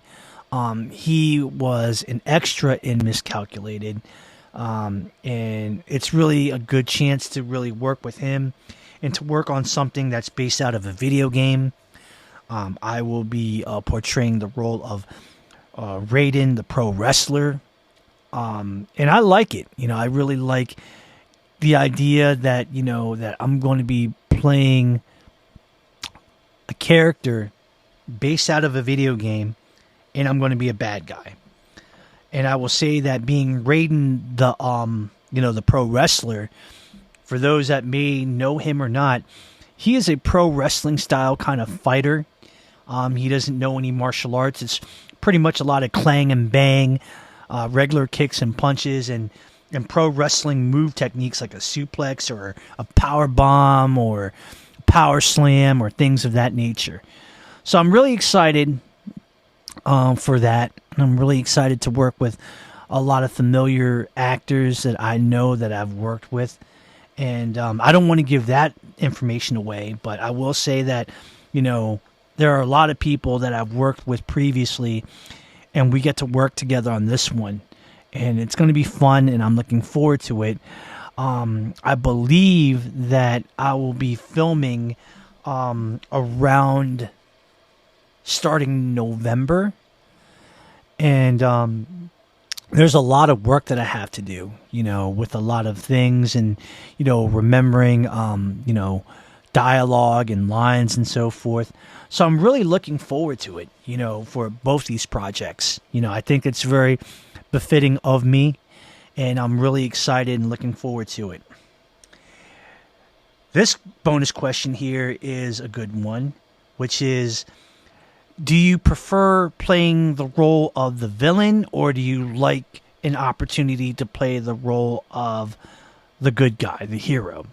He was an extra in Miscalculated, and it's really a good chance to really work with him and to work on something that's based out of a video game. I will be portraying the role of Raiden, the pro wrestler. And I like it. I really like the idea that, that I'm going to be playing a character based out of a video game, and I'm going to be a bad guy. And I will say that being Raiden, the pro wrestler, for those that may know him or not, he is a pro wrestling style kind of fighter. He doesn't know any martial arts. It's pretty much a lot of clang and bang, regular kicks and punches, and pro wrestling move techniques like a suplex or a power bomb or power slam or things of that nature. So I'm really excited for that. I'm really excited to work with a lot of familiar actors that I know that I've worked with. And I don't want to give that information away, but I will say that, there are a lot of people that I've worked with previously, and we get to work together on this one. And it's going to be fun, and I'm looking forward to it. I believe that I will be filming around starting November. And there's a lot of work that I have to do, with a lot of things and, remembering, dialogue and lines and so forth. So I'm really looking forward to it, for both these projects. I think it's very befitting of me, and I'm really excited and looking forward to it. This bonus question here is a good one, which is, do you prefer playing the role of the villain, or do you like an opportunity to play the role of the good guy, the hero?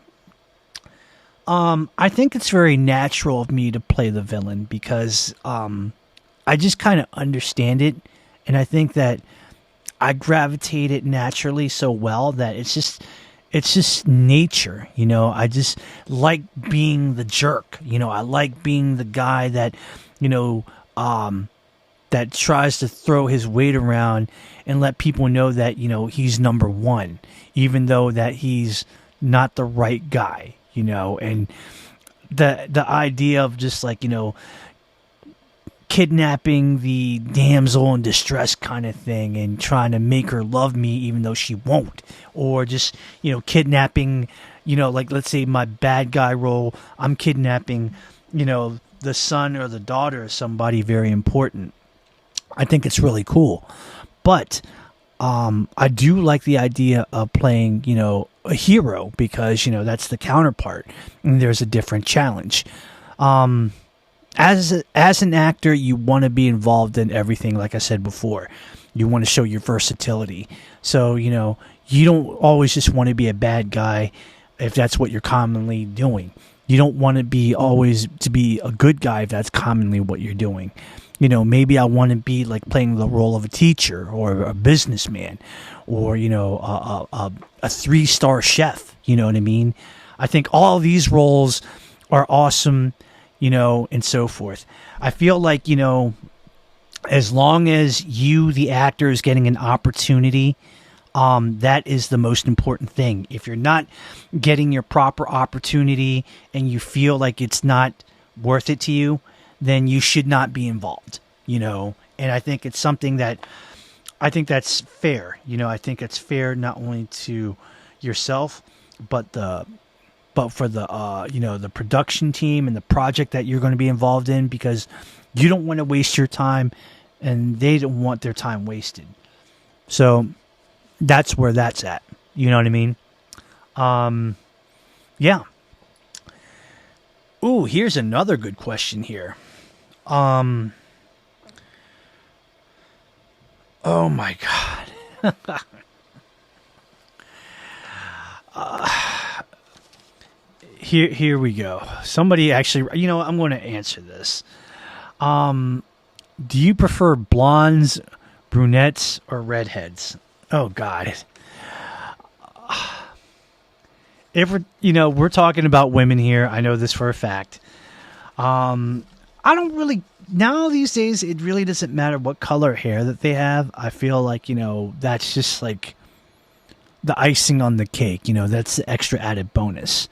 I think it's very natural of me to play the villain because I just kind of understand it, and I think that I gravitate it naturally so well that it's just nature, I just like being the jerk, I like being the guy that, that tries to throw his weight around and let people know that, he's number one, even though that he's not the right guy, and the idea of just like, kidnapping the damsel in distress kind of thing and trying to make her love me even though she won't, or just, kidnapping, like let's say my bad guy role, I'm kidnapping, the son or the daughter of somebody very important. I think it's really cool. But I do like the idea of playing, a hero because, that's the counterpart and there's a different challenge. As an actor, you want to be involved in everything, like I said before. You want to show your versatility. So, you don't always just want to be a bad guy if that's what you're commonly doing. You don't want to be always to be a good guy if that's commonly what you're doing. Maybe I want to be like playing the role of a teacher or a businessman or, a 3-star chef. You know what I mean? I think all of these roles are awesome, and so forth. I feel like, as long as you, the actor, is getting an opportunity, that is the most important thing. If you're not getting your proper opportunity and you feel like it's not worth it to you, then you should not be involved, And I think it's something that I think that's fair. I think it's fair not only to yourself, but for the the production team and the project that you're going to be involved in, because you don't want to waste your time and they don't want their time wasted. So that's where that's at. You know what I mean? Yeah. Ooh, here's another good question here. Oh my God. Here we go. Somebody actually, I'm going to answer this. Do you prefer blondes, brunettes, or redheads? Oh God. If we're talking about women here, I know this for a fact. I don't really, now these days, it really doesn't matter what color hair that they have. I feel like, that's just like the icing on the cake. That's the extra added bonus.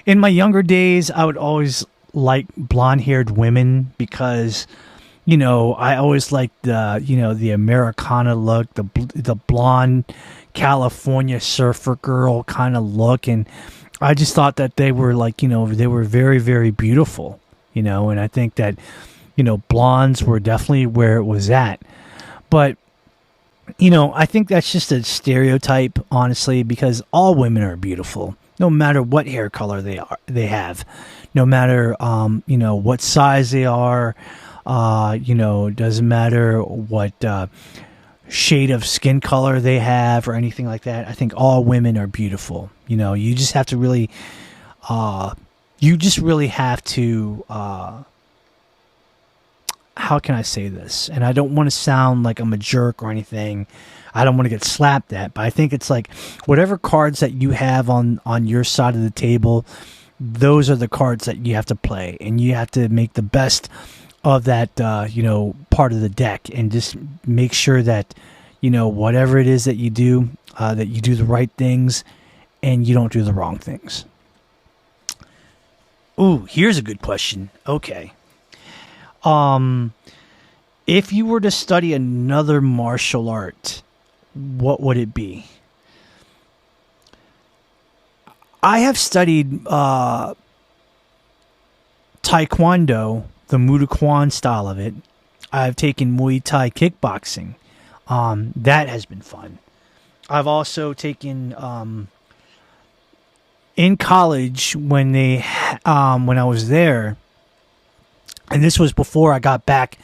In my younger days, I would always like blonde-haired women because, I always liked the Americana look, the blonde California surfer girl kind of look, and I just thought that they were they were very, very beautiful, and I think that, blondes were definitely where it was at. But, I think that's just a stereotype, honestly, because all women are beautiful, no matter what hair color they have, no matter, what size they are, it doesn't matter what, shade of skin color they have or anything like that. I think all women are beautiful. You just have to really, how can I say this? And I don't want to sound like I'm a jerk or anything. I don't want to get slapped at, but I think it's like whatever cards that you have on your side of the table, those are the cards that you have to play, and you have to make the best of that, part of the deck, and just make sure that, whatever it is that you do the right things and you don't do the wrong things. Ooh, here's a good question. Okay. If you were to study another martial art, what would it be? I have studied Taekwondo, the Muay style of it. I've taken Muay Thai kickboxing. That has been fun. I've also taken in college when I was there, and this was before I got back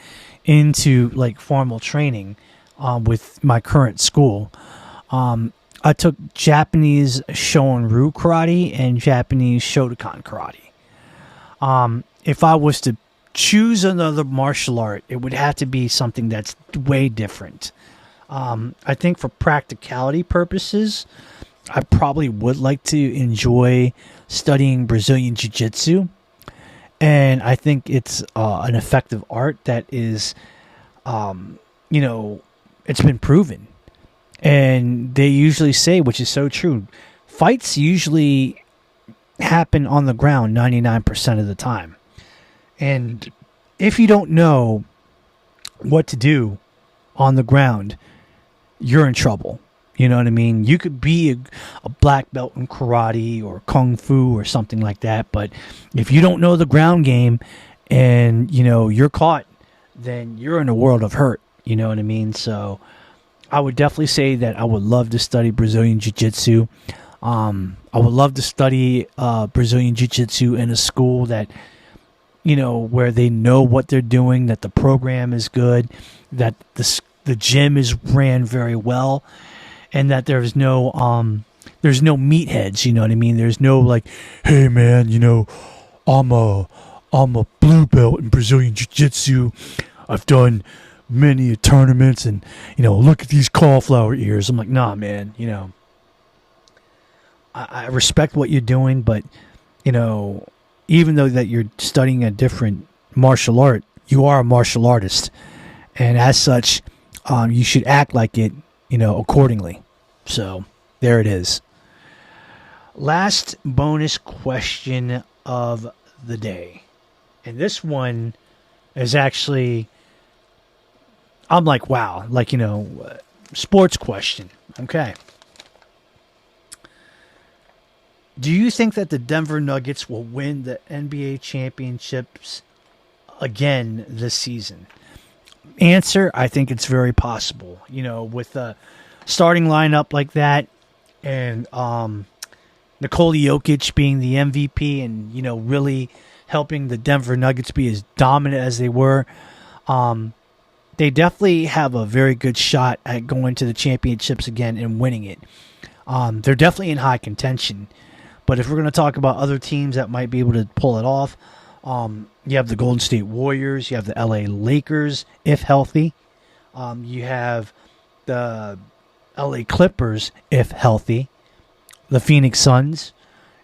into like formal training with my current school. I took Japanese Shorin-ryu karate and Japanese Shotokan karate. If I was to choose another martial art, it would have to be something that's way different. I think for practicality purposes, I probably would like to enjoy studying Brazilian Jiu-Jitsu. And I think it's an effective art that is, it's been proven. And they usually say, which is so true, fights usually happen on the ground 99% of the time. And if you don't know what to do on the ground, you're in trouble. You know what I mean? You could be a black belt in karate or kung fu or something like that, but if you don't know the ground game and, you're caught, then you're in a world of hurt. You know what I mean? So I would definitely say that I would love to study Brazilian Jiu-Jitsu. I would love to study Brazilian Jiu-Jitsu in a school that, where they know what they're doing, that the program is good, that the gym is ran very well, and that there's no meatheads, you know what I mean? There's no like, hey man, I'm a blue belt in Brazilian Jiu-Jitsu. I've done many tournaments, and look at these cauliflower ears. I'm like, nah, man. I respect what you're doing, but even though that you're studying a different martial art, you are a martial artist, and as such, you should act like it, accordingly. So there it is. Last bonus question of the day, and this one is actually, I'm like, wow, like, sports question. Okay. Do you think that the Denver Nuggets will win the NBA championships again this season? Answer, I think it's very possible. With a starting lineup like that and Nikola Jokic being the MVP and, really helping the Denver Nuggets be as dominant as they were, they definitely have a very good shot at going to the championships again and winning it. They're definitely in high contention. But if we're going to talk about other teams that might be able to pull it off, you have the Golden State Warriors, you have the LA Lakers, if healthy. You have the LA Clippers, if healthy. The Phoenix Suns.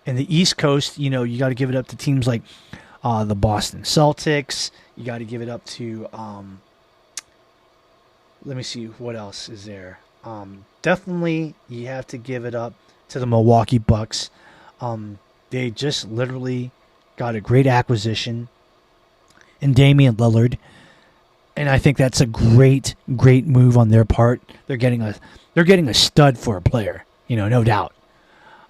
And the East Coast, you got to give it up to teams like the Boston Celtics. You got to give it up to, let me see, what else is there? Definitely, you have to give it up to the Milwaukee Bucks. They just literally got a great acquisition in Damian Lillard, and I think that's a great move on their part. They're getting a stud for a player, no doubt.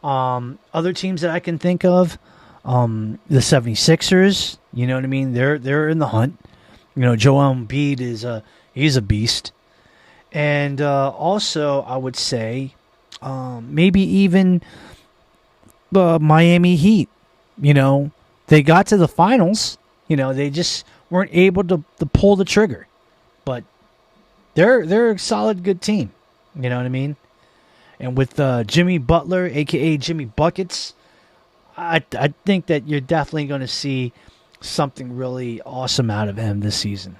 Other teams that I can think of, the 76ers, you know what I mean? They're in the hunt. Joel Embiid he's a beast. And also, I would say maybe even Miami Heat. They got to the finals. They just weren't able to pull the trigger. But they're a solid, good team. You know what I mean? And with Jimmy Butler, a.k.a. Jimmy Buckets, I think that you're definitely going to see something really awesome out of him this season.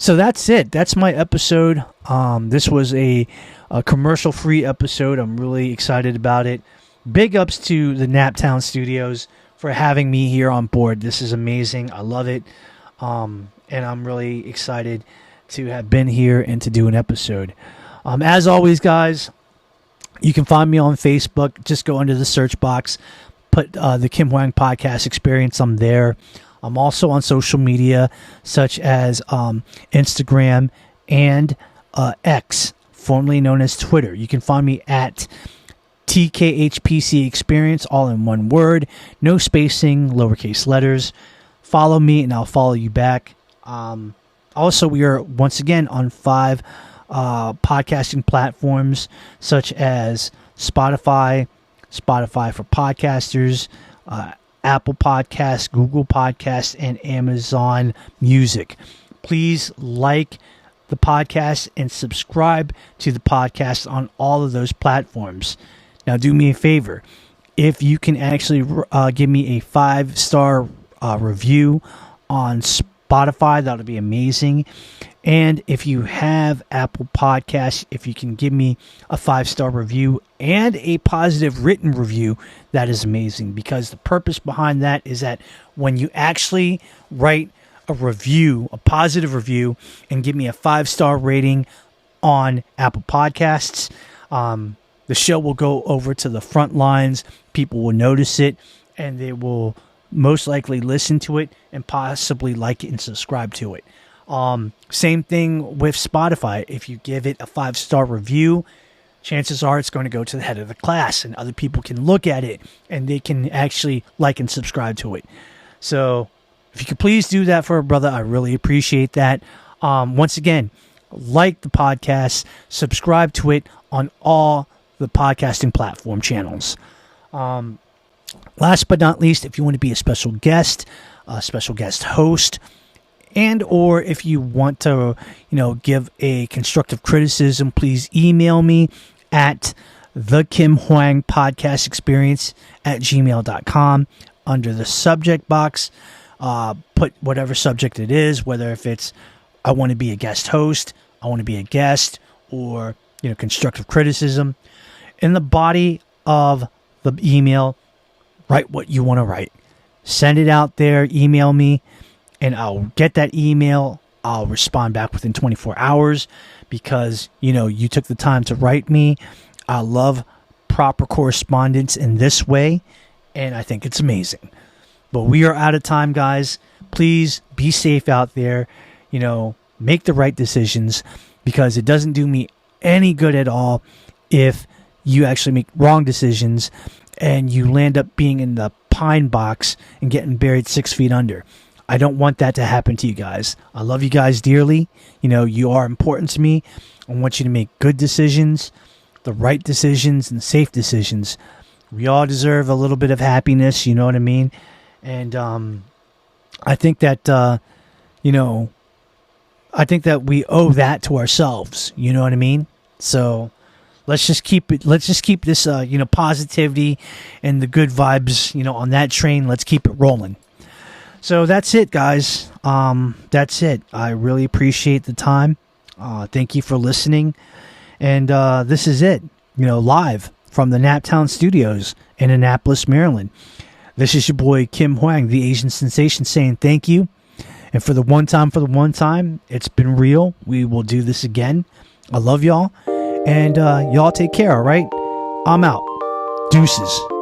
So that's it. That's my episode. This was a commercial-free episode. I'm really excited about it. Big ups to the Naptown Studios for having me here on board. This is amazing. I love it. And I'm really excited to have been here and to do an episode. As always, guys, you can find me on Facebook. Just go under the search box. Put the Kim Hoang Podcast Experience. I'm there. I'm also on social media such as Instagram and X, formerly known as Twitter. You can find me at TKHPC Experience, all in one word. No spacing, lowercase letters. Follow me and I'll follow you back. Also, we are once again on 5 podcasting platforms such as Spotify for podcasters, Apple Podcasts, Google Podcasts, and Amazon Music. Please like the podcast and subscribe to the podcast on all of those platforms. Now, do me a favor. If you can actually give me a 5-star review on Spotify, that would be amazing. And if you have Apple Podcasts, if you can give me a 5-star review and a positive written review, that is amazing. Because the purpose behind that is that when you actually write a review, a positive review, and give me a 5-star rating on Apple Podcasts, the show will go over to the front lines. People will notice it, and they will most likely listen to it and possibly like it and subscribe to it. Same thing with Spotify. If you give it a 5-star review, chances are it's going to go to the head of the class, and other people can look at it, and they can actually like and subscribe to it. So if you could please do that for a brother, I really appreciate that. Once again, like the podcast, subscribe to it on all the podcasting platform channels. Last but not least, if you want to be a special guest host, and or if you want to, give a constructive criticism, please email me at thekimhoangpodcastexperience at gmail.com. Under the subject box, put whatever subject it is, whether if it's I want to be a guest host, I want to be a guest, or constructive criticism. In the body of the email, write what you want to write. Send it out there, email me, and I'll get that email. I'll respond back within 24 hours because, you took the time to write me. I love proper correspondence in this way, and I think it's amazing. But we are out of time, guys. Please be safe out there. Make the right decisions because it doesn't do me any good at all if you actually make wrong decisions and you land up being in the pine box and getting buried 6 feet under. I don't want that to happen to you guys. I love you guys dearly. You know, you are important to me. I want you to make good decisions, the right decisions, and safe decisions. We all deserve a little bit of happiness, you know what I mean? And I think that, I think that we owe that to ourselves, you know what I mean? So let's just keep this, positivity and the good vibes, on that train. Let's keep it rolling. So that's it, guys. That's it. I really appreciate the time. Thank you for listening. And this is it, live from the Naptown studios in Annapolis, Maryland. This is your boy, Kim Hoang, the Asian Sensation, saying thank you. And for the one time, it's been real. We will do this again. I love y'all. And y'all take care, all right? I'm out. Deuces.